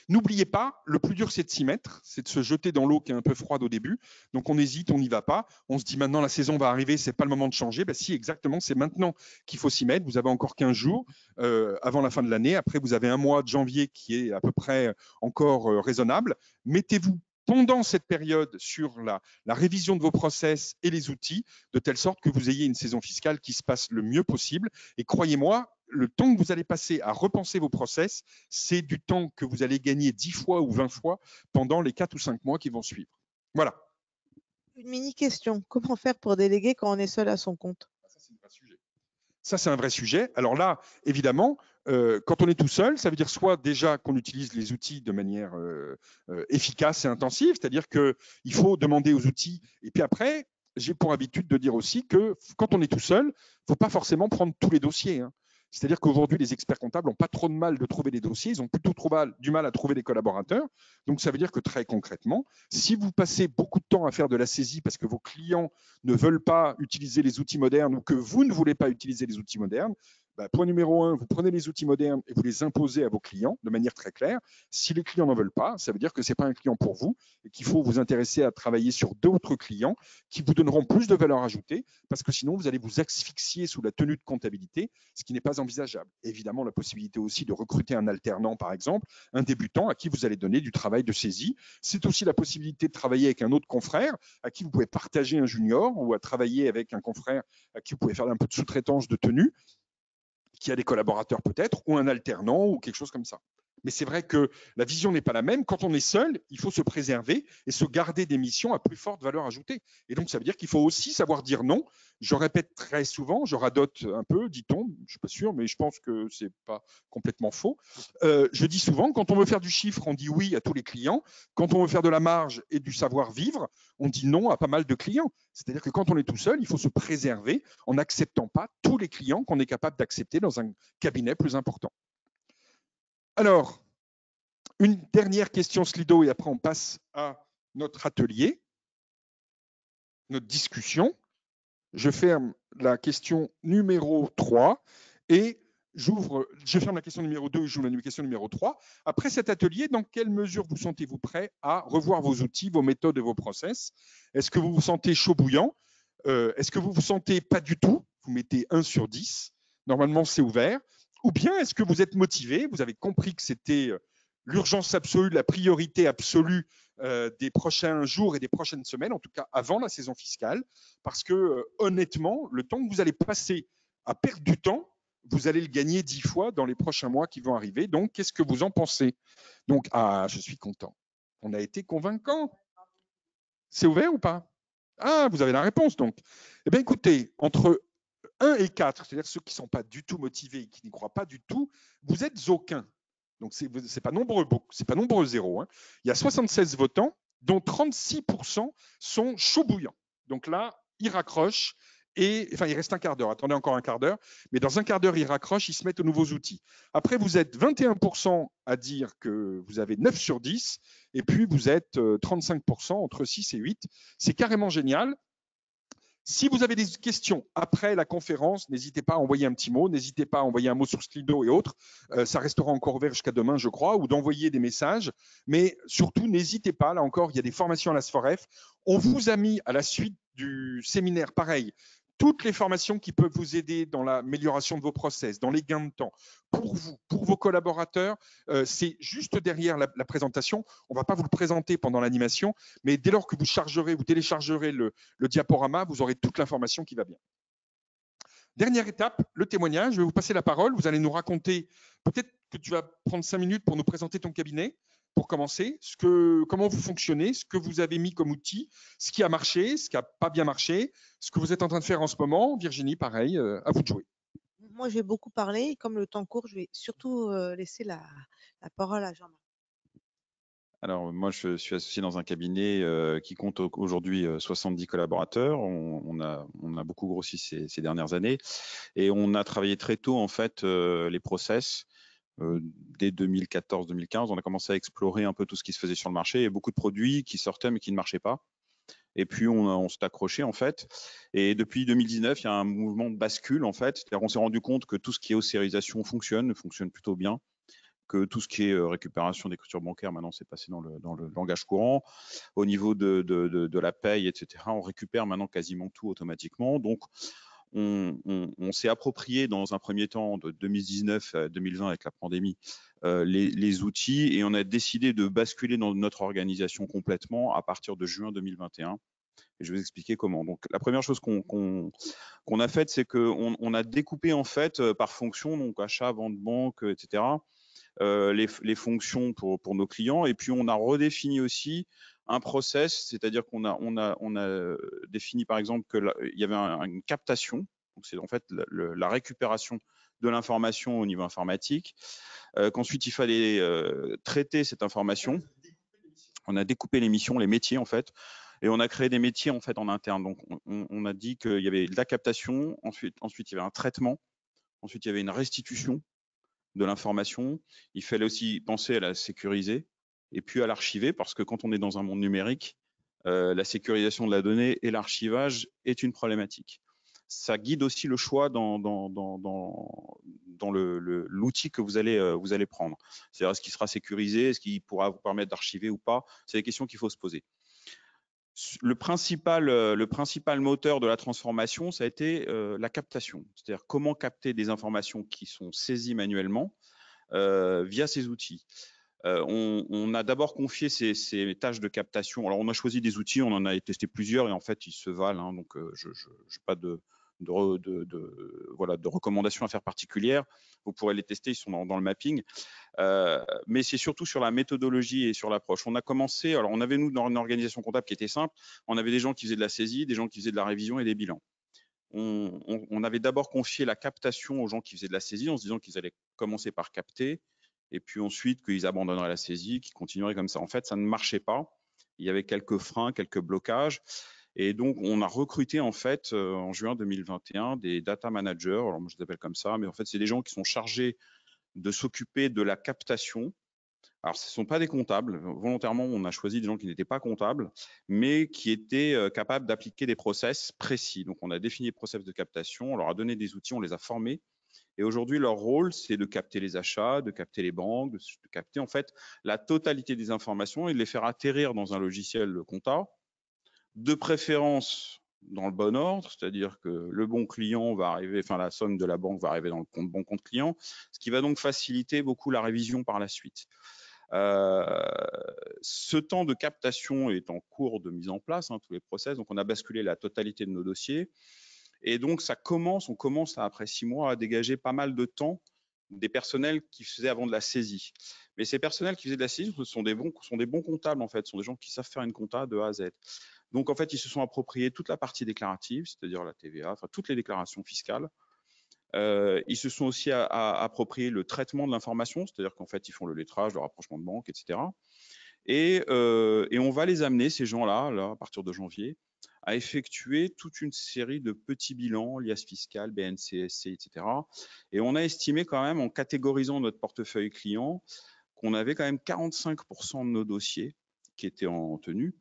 N'oubliez pas, le plus dur, c'est de s'y mettre, c'est de se jeter dans l'eau qui est un peu froide au début. Donc, on hésite, on n'y va pas. On se dit maintenant, la saison va arriver, c'est pas le moment de changer. Ben, si, exactement, c'est maintenant qu'il faut s'y mettre. Vous avez encore 15 jours avant la fin de l'année. Après, vous avez un mois de janvier qui est à peu près encore raisonnable. Mettez-vous pendant cette période sur la révision de vos process et les outils, de telle sorte que vous ayez une saison fiscale qui se passe le mieux possible. Et croyez-moi, le temps que vous allez passer à repenser vos process, c'est du temps que vous allez gagner 10 fois ou 20 fois pendant les 4 ou 5 mois qui vont suivre. Voilà. Une mini question, comment faire pour déléguer quand on est seul à son compte? Ça, c'est un vrai sujet. Ça, c'est un vrai sujet. Alors là, évidemment, quand on est tout seul, ça veut dire soit déjà qu'on utilise les outils de manière efficace et intensive, c'est-à-dire qu'il faut demander aux outils. Et puis après, j'ai pour habitude de dire aussi que quand on est tout seul, il ne faut pas forcément prendre tous les dossiers. Hein. C'est-à-dire qu'aujourd'hui, les experts comptables n'ont pas trop de mal de trouver des dossiers, ils ont plutôt du mal à trouver des collaborateurs. Donc, ça veut dire que très concrètement, si vous passez beaucoup de temps à faire de la saisie parce que vos clients ne veulent pas utiliser les outils modernes ou que vous ne voulez pas utiliser les outils modernes, point numéro 1, vous prenez les outils modernes et vous les imposez à vos clients de manière très claire. Si les clients n'en veulent pas, ça veut dire que ce n'est pas un client pour vous et qu'il faut vous intéresser à travailler sur d'autres clients qui vous donneront plus de valeur ajoutée parce que sinon, vous allez vous asphyxier sous la tenue de comptabilité, ce qui n'est pas envisageable. Évidemment, la possibilité aussi de recruter un alternant, par exemple, un débutant à qui vous allez donner du travail de saisie. C'est aussi la possibilité de travailler avec un autre confrère à qui vous pouvez partager un junior ou à travailler avec un confrère à qui vous pouvez faire un peu de sous-traitance de tenue, qui a des collaborateurs peut-être, ou un alternant ou quelque chose comme ça. Mais c'est vrai que la vision n'est pas la même. Quand on est seul, il faut se préserver et se garder des missions à plus forte valeur ajoutée. Et donc, ça veut dire qu'il faut aussi savoir dire non. Je répète très souvent, je radote un peu, dit-on, je ne suis pas sûr, mais je pense que ce n'est pas complètement faux. Je dis souvent, quand on veut faire du chiffre, on dit oui à tous les clients. Quand on veut faire de la marge et du savoir-vivre, on dit non à pas mal de clients. C'est-à-dire que quand on est tout seul, il faut se préserver en n'acceptant pas tous les clients qu'on est capable d'accepter dans un cabinet plus important. Alors, une dernière question Slido et après on passe à notre atelier, notre discussion. Je ferme la question numéro 3 et je ferme la question numéro 2 et j'ouvre la question numéro 3. Après cet atelier, dans quelle mesure vous sentez-vous prêt à revoir vos outils, vos méthodes et vos process? Est-ce que vous vous sentez chaud bouillant? Est-ce que vous vous sentez pas du tout? Vous mettez 1 sur 10. Normalement, c'est ouvert. Ou bien est-ce que vous êtes motivé? Vous avez compris que c'était l'urgence absolue, la priorité absolue des prochains jours et des prochaines semaines, en tout cas avant la saison fiscale, parce que honnêtement, le temps que vous allez passer à perdre du temps, vous allez le gagner 10 fois dans les prochains mois qui vont arriver. Donc, qu'est-ce que vous en pensez? Donc, je suis content. On a été convaincant. C'est ouvert ou pas? Ah, vous avez la réponse donc. Eh bien, écoutez, entre 1 et 4, c'est-à-dire ceux qui ne sont pas du tout motivés, qui n'y croient pas du tout, vous êtes aucun. Donc, ce n'est pas nombreux, c'est pas nombreux zéro. Hein. Il y a 76 votants, dont 36% sont chauds bouillants. Donc là, ils raccrochent et enfin, il reste un quart d'heure. Attendez encore un quart d'heure. Mais dans un quart d'heure, ils raccrochent, ils se mettent aux nouveaux outils. Après, vous êtes 21% à dire que vous avez 9 sur 10 et puis vous êtes 35% entre 6 et 8. C'est carrément génial. Si vous avez des questions après la conférence, n'hésitez pas à envoyer un petit mot, n'hésitez pas à envoyer un mot sur Slido et autres. Ça restera encore ouvert jusqu'à demain, je crois, ou d'envoyer des messages. Mais surtout, n'hésitez pas. Là encore, il y a des formations à la SFOREF. On vous a mis à la suite du séminaire, pareil, toutes les formations qui peuvent vous aider dans l'amélioration de vos process, dans les gains de temps, pour vous, pour vos collaborateurs. C'est juste derrière la présentation. On ne va pas vous le présenter pendant l'animation, mais dès lors que vous téléchargerez le diaporama, vous aurez toute l'information qui va bien. Dernière étape, le témoignage. Je vais vous passer la parole. Vous allez nous raconter, peut-être que tu vas prendre 5 minutes pour nous présenter ton cabinet, pour commencer, comment vous fonctionnez, ce que vous avez mis comme outil, ce qui a marché, ce qui n'a pas bien marché, ce que vous êtes en train de faire en ce moment. Virginie, pareil, à vous de jouer. Moi, j'ai beaucoup parlé. Comme le temps court, je vais surtout laisser la parole à Jean-Marc. Alors, moi, je suis associé dans un cabinet qui compte aujourd'hui 70 collaborateurs. On a beaucoup grossi ces dernières années et on a travaillé très tôt, en fait, les process. Dès 2014-2015, on a commencé à explorer un peu tout ce qui se faisait sur le marché. Il y a beaucoup de produits qui sortaient mais qui ne marchaient pas. Et puis, on s'est accroché, en fait. Et depuis 2019, il y a un mouvement de bascule, en fait. C'est-à-dire qu'on s'est rendu compte que tout ce qui est ossérisation fonctionne plutôt bien, que tout ce qui est récupération d'écriture bancaire, maintenant, c'est passé dans le langage courant. Au niveau de la paye, etc., on récupère maintenant quasiment tout automatiquement. Donc, on s'est approprié dans un premier temps de 2019 à 2020 avec la pandémie les outils et on a décidé de basculer dans notre organisation complètement à partir de juin 2021. Et je vais vous expliquer comment. Donc, la première chose qu'on a faite, c'est qu'on a découpé en fait par fonction, donc achat, vente, banque, etc., les fonctions pour nos clients. Et puis, on a redéfini aussi un process, c'est-à-dire qu'on a défini, par exemple, qu'il y avait une captation. Donc, c'est en fait la récupération de l'information au niveau informatique. Qu'ensuite, il fallait traiter cette information. On a découpé les missions, les métiers, en fait. Et on a créé des métiers en fait en interne. Donc, on a dit qu'il y avait de la captation, ensuite il y avait un traitement, ensuite il y avait une restitution de l'information. Il fallait aussi penser à la sécuriser et puis à l'archiver parce que quand on est dans un monde numérique, la sécurisation de la donnée et l'archivage est une problématique. Ça guide aussi le choix dans l'outil que vous allez prendre. C'est-à-dire, est-ce qu'il sera sécurisé, est-ce qu'il pourra vous permettre d'archiver ou pas? C'est des questions qu'il faut se poser. Le principal moteur de la transformation, ça a été la captation, c'est-à-dire comment capter des informations qui sont saisies manuellement via ces outils. On a d'abord confié ces tâches de captation. Alors, on a choisi des outils, on en a testé plusieurs et en fait, ils se valent. Hein, donc, je n'ai pas de recommandations à faire particulières. Vous pourrez les tester, ils sont dans le mapping. Mais c'est surtout sur la méthodologie et sur l'approche. On a commencé, alors on avait nous dans une organisation comptable qui était simple, on avait des gens qui faisaient de la saisie, des gens qui faisaient de la révision et des bilans. On avait d'abord confié la captation aux gens qui faisaient de la saisie en se disant qu'ils allaient commencer par capter et puis ensuite qu'ils abandonneraient la saisie, qu'ils continueraient comme ça. En fait, ça ne marchait pas. Il y avait quelques freins, quelques blocages. Et donc, on a recruté en fait en juin 2021 des data managers. Alors, moi, je les appelle comme ça, mais en fait, c'est des gens qui sont chargés de s'occuper de la captation. Alors, ce ne sont pas des comptables. Volontairement, on a choisi des gens qui n'étaient pas comptables, mais qui étaient capables d'appliquer des process précis. Donc, on a défini les process de captation, on leur a donné des outils, on les a formés. Et aujourd'hui, leur rôle, c'est de capter les achats, de capter les banques, de capter en fait la totalité des informations et de les faire atterrir dans un logiciel compta, de préférence dans le bon ordre, c'est-à-dire que le bon client va arriver, enfin la somme de la banque va arriver dans le bon compte client, ce qui va donc faciliter beaucoup la révision par la suite. Ce temps de captation est en cours de mise en place, hein, tous les process, donc on a basculé la totalité de nos dossiers. Et donc on commence après 6 mois à dégager pas mal de temps des personnels qui faisaient avant de la saisie. Mais ces personnels qui faisaient de la saisie sont des bons comptables en fait, ce sont des gens qui savent faire une compta de A à Z. Donc en fait, ils se sont appropriés toute la partie déclarative, c'est-à-dire la TVA, enfin toutes les déclarations fiscales. Ils se sont aussi appropriés le traitement de l'information, c'est-à-dire qu'en fait, ils font le lettrage, le rapprochement de banque, etc. Et on va les amener, ces gens-là, là, à partir de janvier, à effectuer toute une série de petits bilans, liasses fiscales, BNCSC, etc. Et on a estimé quand même, en catégorisant notre portefeuille client, qu'on avait quand même 45% de nos dossiers qui étaient en tenue,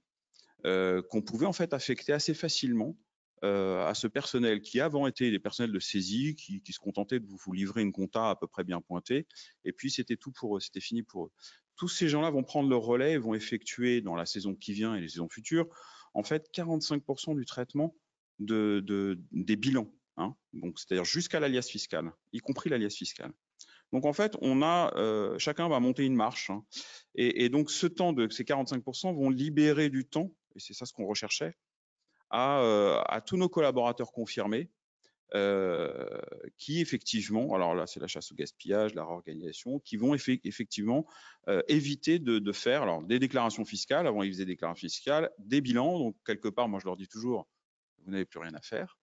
qu'on pouvait en fait affecter assez facilement à ce personnel qui avant était des personnels de saisie, qui se contentaient de vous livrer une compta à peu près bien pointée, et puis c'était tout pour eux, c'était fini pour eux. Tous ces gens-là vont prendre leur relais et vont effectuer dans la saison qui vient et les saisons futures, en fait, 45% du traitement des bilans. Hein, donc, c'est-à-dire jusqu'à l'alias fiscal, y compris l'alias fiscal. Donc en fait, chacun va monter une marche. Hein, et donc ce temps de ces 45% vont libérer du temps, et c'est ça ce qu'on recherchait, à tous nos collaborateurs confirmés, qui effectivement, alors là c'est la chasse au gaspillage, la réorganisation, qui vont effectivement éviter de faire alors des déclarations fiscales. Avant ils faisaient des déclarations fiscales, des bilans. Donc quelque part, moi je leur dis toujours, vous n'avez plus rien à faire.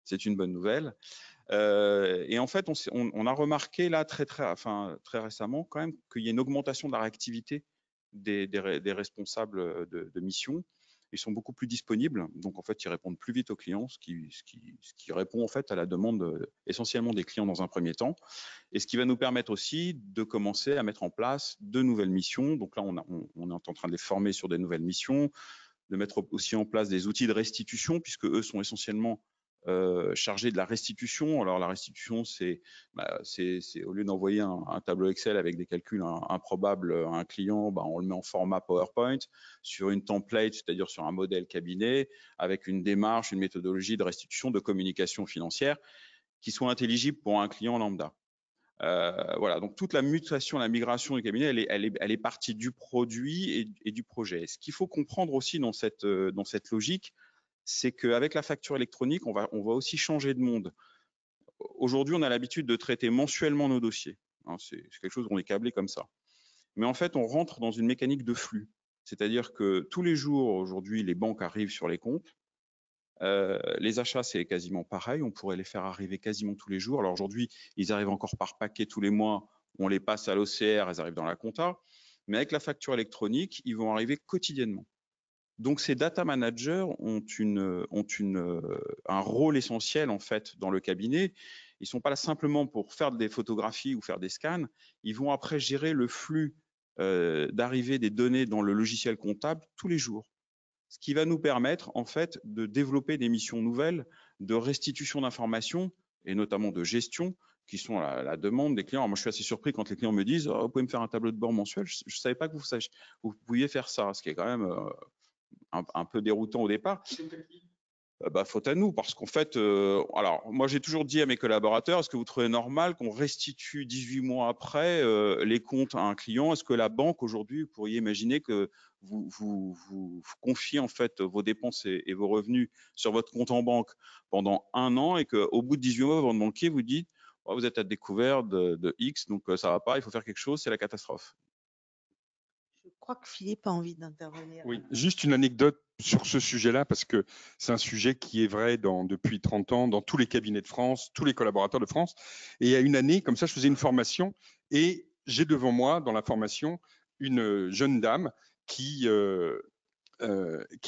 C'est une bonne nouvelle. Et en fait, on a remarqué là très récemment quand même qu'il y a une augmentation de la réactivité des responsables de mission. Ils sont beaucoup plus disponibles, donc en fait, ils répondent plus vite aux clients, ce qui répond en fait à la demande essentiellement des clients dans un premier temps, et ce qui va nous permettre aussi de commencer à mettre en place de nouvelles missions. Donc là, on est en train de les former sur des nouvelles missions, de mettre aussi en place des outils de restitution, puisque eux sont essentiellement chargés de la restitution. Alors la restitution, c'est au lieu d'envoyer un tableau Excel avec des calculs improbables à un client, on le met en format PowerPoint sur une template, c'est-à-dire sur un modèle cabinet, avec une démarche, une méthodologie de restitution, de communication financière qui soit intelligible pour un client lambda. Voilà, donc toute la mutation, la migration du cabinet, elle est partie du produit et du projet. Ce qu'il faut comprendre aussi dans cette logique, c'est qu'avec la facture électronique, on va aussi changer de monde. Aujourd'hui, on a l'habitude de traiter mensuellement nos dossiers. Hein, c'est quelque chose où on est câblé comme ça. Mais en fait, on rentre dans une mécanique de flux. C'est-à-dire que tous les jours, aujourd'hui, les banques arrivent sur les comptes. Les achats, c'est quasiment pareil. On pourrait les faire arriver quasiment tous les jours. Alors aujourd'hui, ils arrivent encore par paquet tous les mois. On les passe à l'OCR, elles arrivent dans la compta. Mais avec la facture électronique, ils vont arriver quotidiennement. Donc ces data managers ont un rôle essentiel en fait dans le cabinet. Ils sont pas là simplement pour faire des photographies ou faire des scans. Ils vont après gérer le flux d'arrivée des données dans le logiciel comptable tous les jours. Ce qui va nous permettre en fait de développer des missions nouvelles de restitution d'informations et notamment de gestion qui sont à la demande des clients. Alors moi, je suis assez surpris quand les clients me disent vous pouvez me faire un tableau de bord mensuel. Je ne savais pas que vous pouviez faire ça, ce qui est quand même un peu déroutant au départ. Faute à nous, parce qu'en fait, alors moi j'ai toujours dit à mes collaborateurs, est-ce que vous trouvez normal qu'on restitue 18 mois après les comptes à un client? Est-ce que la banque aujourd'hui, vous pourriez imaginer que vous confiez en fait vos dépenses et vos revenus sur votre compte en banque pendant 1 an et qu'au bout de 18 mois, votre banquier vous dit vous êtes à découvert de X, donc ça va pas, il faut faire quelque chose, c'est la catastrophe. Je crois que Philippe a envie d'intervenir. Oui, juste une anecdote sur ce sujet-là, parce que c'est un sujet qui est vrai depuis 30 ans, dans tous les cabinets de France, tous les collaborateurs de France. Et il y a une année, comme ça, je faisais une formation et j'ai devant moi, dans la formation, une jeune dame qui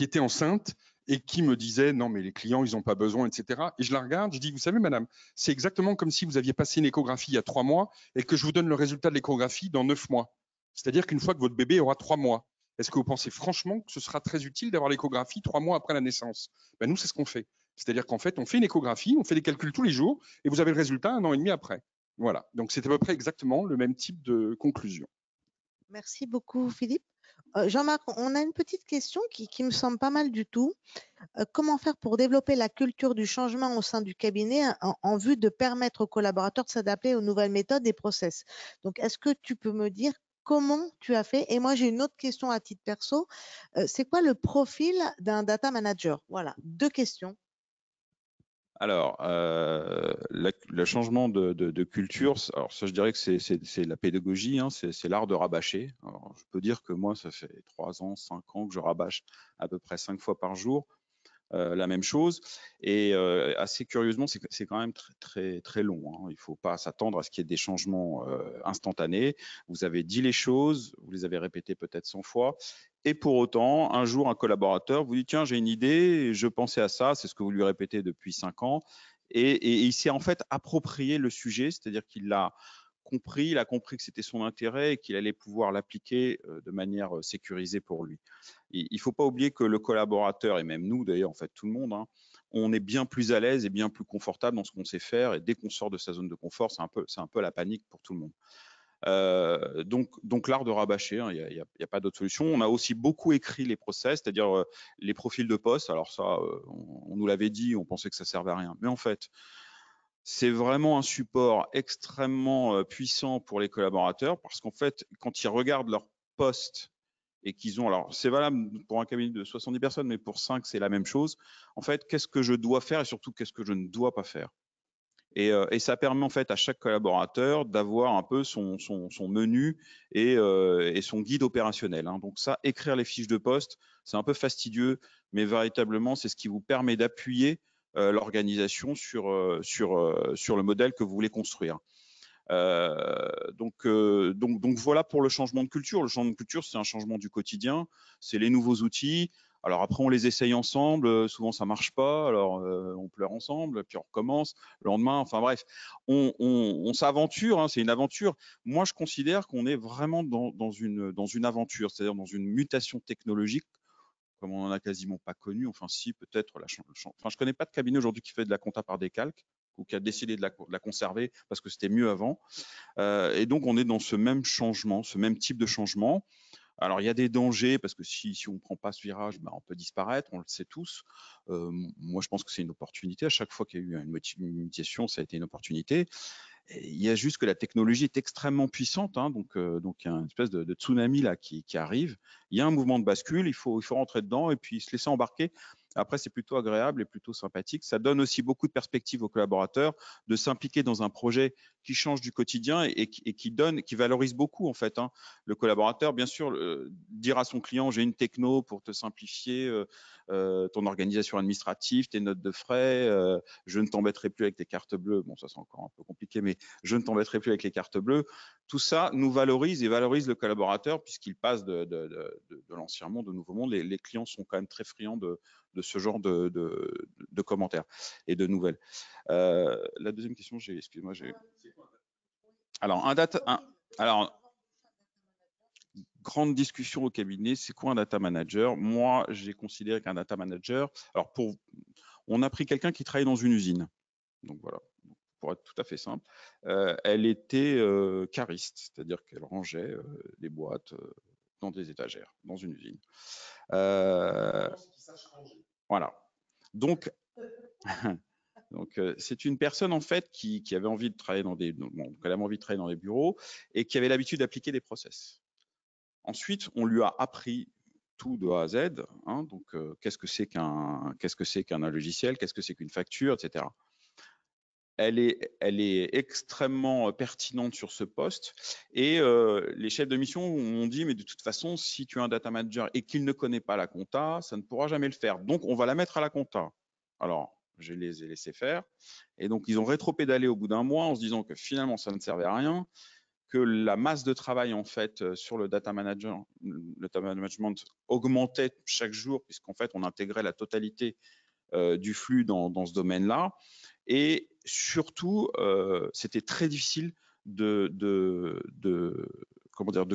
était enceinte et qui me disait non mais les clients ils n'ont pas besoin, etc. Et je la regarde, je dis vous savez madame, c'est exactement comme si vous aviez passé une échographie il y a 3 mois et que je vous donne le résultat de l'échographie dans 9 mois. C'est-à-dire qu'une fois que votre bébé aura 3 mois, est-ce que vous pensez franchement que ce sera très utile d'avoir l'échographie 3 mois après la naissance? Nous c'est ce qu'on fait. C'est-à-dire qu'en fait on fait une échographie, on fait des calculs tous les jours et vous avez le résultat 1 an et demi après. Voilà, donc c'est à peu près exactement le même type de conclusion. Merci beaucoup Philippe. Jean-Marc, on a une petite question qui me semble pas mal du tout. Comment faire pour développer la culture du changement au sein du cabinet en vue de permettre aux collaborateurs de s'adapter aux nouvelles méthodes et process? Donc, est-ce que tu peux me dire comment tu as fait? Et moi, j'ai une autre question à titre perso. C'est quoi le profil d'un data manager? Voilà, 2 questions. Alors, le changement de culture, alors ça, je dirais que c'est la pédagogie, hein, c'est l'art de rabâcher. Alors, je peux dire que moi, ça fait 3 ans, 5 ans que je rabâche à peu près 5 fois par jour la même chose. Et assez curieusement, c'est quand même très long. Hein. Il ne faut pas s'attendre à ce qu'il y ait des changements instantanés. Vous avez dit les choses, vous les avez répétées peut-être 100 fois. Et pour autant, un jour, un collaborateur vous dit tiens, j'ai une idée, je pensais à ça, c'est ce que vous lui répétez depuis 5 ans. Et il s'est en fait approprié le sujet, c'est-à-dire qu'il l'a compris, il a compris que c'était son intérêt et qu'il allait pouvoir l'appliquer de manière sécurisée pour lui. Il ne faut pas oublier que le collaborateur, et même nous d'ailleurs, en fait tout le monde, hein, on est bien plus à l'aise et bien plus confortable dans ce qu'on sait faire. Et dès qu'on sort de sa zone de confort, c'est un peu la panique pour tout le monde. Donc l'art de rabâcher, il n'y a pas d'autre solution. On a aussi beaucoup écrit les process, c'est-à-dire les profils de poste. Alors ça, on nous l'avait dit, on pensait que ça servait à rien. Mais en fait, c'est vraiment un support extrêmement puissant pour les collaborateurs parce qu'en fait, quand ils regardent leur poste et qu'ils ont, alors c'est valable pour un cabinet de 70 personnes, mais pour 5, c'est la même chose. En fait, qu'est-ce que je dois faire et surtout qu'est-ce que je ne dois pas faire? Et ça permet en fait à chaque collaborateur d'avoir un peu son menu et son guide opérationnel. Hein. Donc ça, écrire les fiches de poste, c'est un peu fastidieux, mais véritablement, c'est ce qui vous permet d'appuyer l'organisation sur le modèle que vous voulez construire. Donc voilà pour le changement de culture. Le changement de culture, c'est un changement du quotidien, c'est les nouveaux outils. Alors après, on les essaye ensemble, souvent ça marche pas, alors on pleure ensemble, puis on recommence le lendemain. Enfin bref, on s'aventure, hein, c'est une aventure. Moi, je considère qu'on est vraiment dans une aventure, c'est-à-dire dans une mutation technologique, comme on en a quasiment pas connu. Enfin si, peut-être. Enfin, je connais pas de cabinet aujourd'hui qui fait de la compta par décalque ou qui a décidé de la conserver parce que c'était mieux avant. Et donc, on est dans ce même changement, ce même type de changement. Alors, il y a des dangers parce que si on ne prend pas ce virage, on peut disparaître, on le sait tous. Moi, je pense que c'est une opportunité. À chaque fois qu'il y a eu une mutation, ça a été une opportunité. Et il y a juste que la technologie est extrêmement puissante, hein, donc il y a une espèce de tsunami là qui arrive. Il y a un mouvement de bascule, il faut rentrer dedans et puis se laisser embarquer. Après, c'est plutôt agréable et plutôt sympathique. Ça donne aussi beaucoup de perspectives aux collaborateurs de s'impliquer dans un projet qui change du quotidien et qui valorise beaucoup en fait. Hein. Le collaborateur, bien sûr, dire à son client j'ai une techno pour te simplifier ton organisation administrative, tes notes de frais, je ne t'embêterai plus avec tes cartes bleues. Bon, ça c'est encore un peu compliqué, mais je ne t'embêterai plus avec les cartes bleues. Tout ça nous valorise et valorise le collaborateur puisqu'il passe de l'ancien monde au nouveau monde. Les clients sont quand même très friands de ce genre de commentaires et de nouvelles. La deuxième question, excusez-moi, alors grande discussion au cabinet, c'est quoi un data manager? Moi, j'ai considéré qu'un data manager, alors on a pris quelqu'un qui travaille dans une usine. Donc voilà, pour être tout à fait simple, elle était cariste, c'est-à-dire qu'elle rangeait les boîtes dans des étagères, dans une usine. Voilà. Donc, c'est une personne en fait qui avait envie de travailler elle avait envie de travailler dans des bureaux et qui avait l'habitude d'appliquer des process. Ensuite, on lui a appris tout de A à Z. Hein, donc, qu'est-ce que c'est qu'un logiciel, qu'est-ce que c'est qu'une facture, etc. Elle est extrêmement pertinente sur ce poste et les chefs de mission ont dit mais de toute façon si tu es un data manager et qu'il ne connaît pas la compta, ça ne pourra jamais le faire. Donc on va la mettre à la compta. Alors je les ai laissés faire et donc ils ont rétropédalé au bout d'un mois en se disant que finalement ça ne servait à rien, que la masse de travail en fait sur le data management augmentait chaque jour puisqu'en fait on intégrait la totalité du flux dans ce domaine-là. Et surtout, c'était très difficile de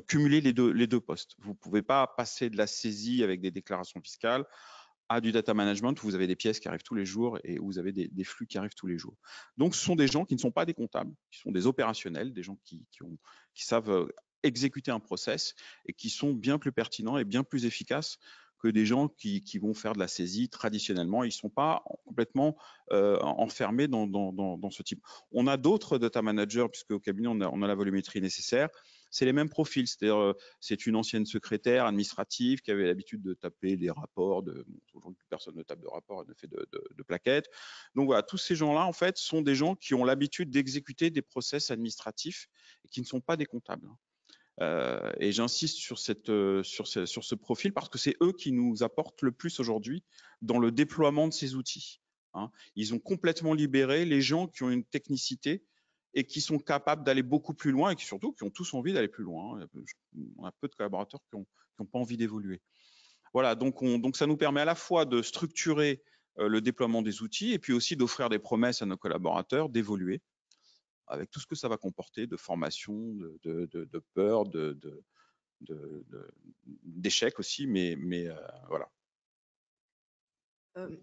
cumuler les deux postes. Vous ne pouvez pas passer de la saisie avec des déclarations fiscales à du data management où vous avez des pièces qui arrivent tous les jours et où vous avez des flux qui arrivent tous les jours. Donc, ce sont des gens qui ne sont pas des comptables, qui sont des opérationnels, des gens qui savent exécuter un process et qui sont bien plus pertinents et bien plus efficaces que des gens qui vont faire de la saisie traditionnellement. Ils ne sont pas complètement enfermés dans ce type. On a d'autres data managers, puisque au cabinet, on a la volumétrie nécessaire. C'est les mêmes profils, c'est-à-dire c'est une ancienne secrétaire administrative qui avait l'habitude de taper des rapports. Aujourd'hui, personne ne tape de rapports, elle ne fait de plaquettes. Donc voilà, tous ces gens-là, en fait, sont des gens qui ont l'habitude d'exécuter des process administratifs et qui ne sont pas des comptables. Et j'insiste sur ce profil parce que c'est eux qui nous apportent le plus aujourd'hui dans le déploiement de ces outils. Hein. Ils ont complètement libéré les gens qui ont une technicité et qui sont capables d'aller beaucoup plus loin et qui surtout qui ont tous envie d'aller plus loin. Hein. On a peu de collaborateurs qui n'ont pas envie d'évoluer. Voilà, donc ça nous permet à la fois de structurer le déploiement des outils et puis aussi d'offrir des promesses à nos collaborateurs d'évoluer avec tout ce que ça va comporter de formation, de peur, d'échecs aussi, mais voilà.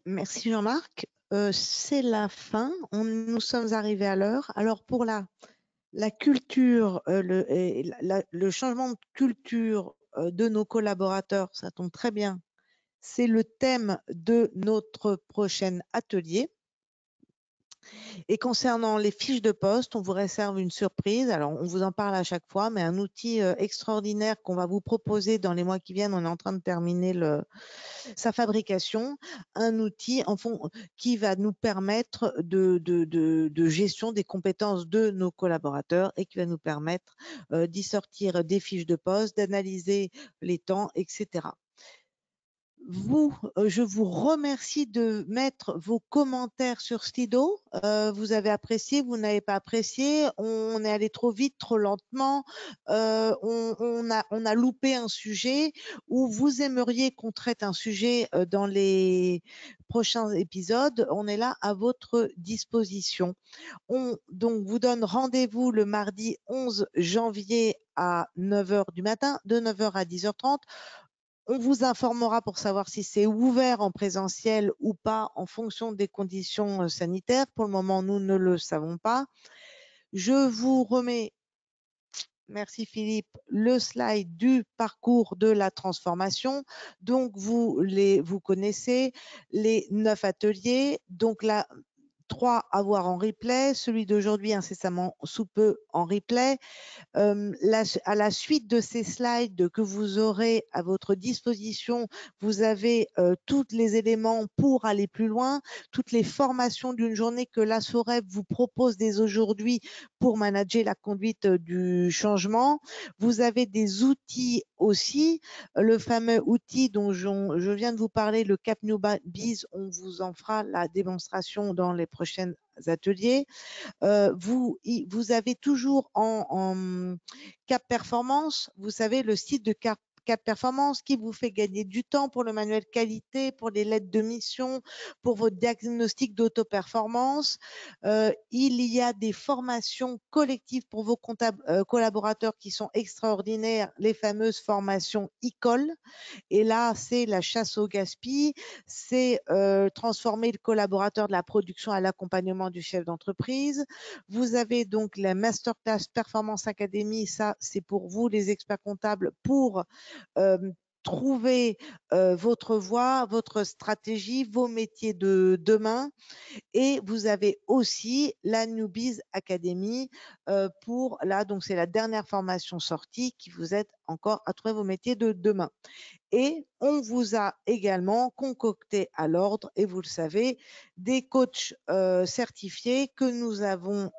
Merci Jean-Marc. C'est la fin. Nous sommes arrivés à l'heure. Alors pour la culture, le changement de culture de nos collaborateurs, ça tombe très bien. C'est le thème de notre prochain atelier. Et concernant les fiches de poste, on vous réserve une surprise. Alors, on vous en parle à chaque fois, mais un outil extraordinaire qu'on va vous proposer dans les mois qui viennent. On est en train de terminer sa fabrication. Un outil qui va nous permettre de gestion des compétences de nos collaborateurs et qui va nous permettre d'y sortir des fiches de poste, d'analyser les temps, etc. Je vous remercie de mettre vos commentaires sur Slido. Vous avez apprécié, vous n'avez pas apprécié. On est allé trop vite, trop lentement. On a loupé un sujet, ou vous aimeriez qu'on traite un sujet dans les prochains épisodes. On est là à votre disposition. On donc vous donne rendez-vous le mardi 11 janvier à 9h du matin, de 9h à 10h30. On vous informera pour savoir si c'est ouvert en présentiel ou pas en fonction des conditions sanitaires. Pour le moment, nous ne le savons pas. Je vous remets, merci Philippe, le slide du parcours de la transformation. Donc, vous connaissez les 9 ateliers. Donc là, 3 à voir en replay, celui d'aujourd'hui incessamment sous peu en replay. À la suite de ces slides que vous aurez à votre disposition, vous avez tous les éléments pour aller plus loin, toutes les formations d'une journée que l'ASSOREP vous propose dès aujourd'hui pour manager la conduite du changement. Vous avez des outils aussi, le fameux outil dont je viens de vous parler, le Cap New Biz, on vous en fera la démonstration dans les prochains ateliers. Vous avez toujours en Cap Performance, vous savez, le site de Cap Performance qui vous fait gagner du temps pour le manuel qualité, pour les lettres de mission, pour votre diagnostic d'auto-performance. Il y a des formations collectives pour vos collaborateurs qui sont extraordinaires, les fameuses formations e-call. Et là, c'est la chasse au gaspille, c'est transformer le collaborateur de la production à l'accompagnement du chef d'entreprise. Vous avez donc la Masterclass Performance Academy, ça c'est pour vous les experts comptables pour trouver votre voie, votre stratégie, vos métiers de demain. Et vous avez aussi la Newbies Academy pour là, donc c'est la dernière formation sortie qui vous aide encore à trouver vos métiers de demain. Et on vous a également concocté à l'ordre, et vous le savez, des coachs certifiés que nous avons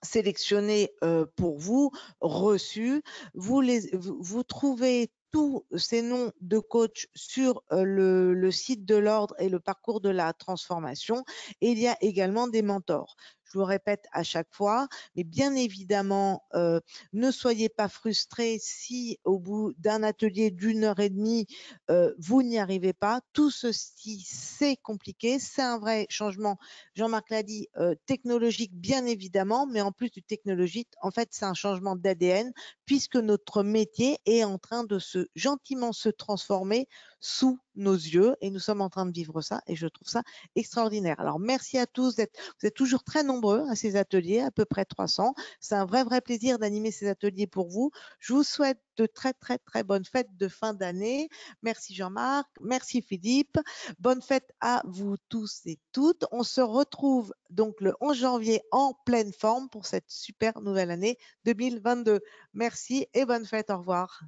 sélectionnés pour vous, reçus. Vous trouvez tous ces noms de coachs sur le site de l'ordre et le parcours de la transformation. Et il y a également des mentors. Je vous répète à chaque fois, mais bien évidemment, ne soyez pas frustrés si au bout d'un atelier d'1h30, vous n'y arrivez pas. Tout ceci, c'est compliqué. C'est un vrai changement, Jean-Marc l'a dit, technologique bien évidemment, mais en plus du technologique, en fait, c'est un changement d'ADN puisque notre métier est en train de gentiment se transformer sous nos yeux et nous sommes en train de vivre ça et je trouve ça extraordinaire. Alors merci à tous, vous êtes toujours très nombreux à ces ateliers, à peu près 300. C'est un vrai plaisir d'animer ces ateliers pour vous. Je vous souhaite de très bonnes fêtes de fin d'année. Merci Jean-Marc, merci Philippe. Bonne fête à vous tous et toutes. On se retrouve donc le 11 janvier en pleine forme pour cette super nouvelle année 2022. Merci et bonne fête. Au revoir.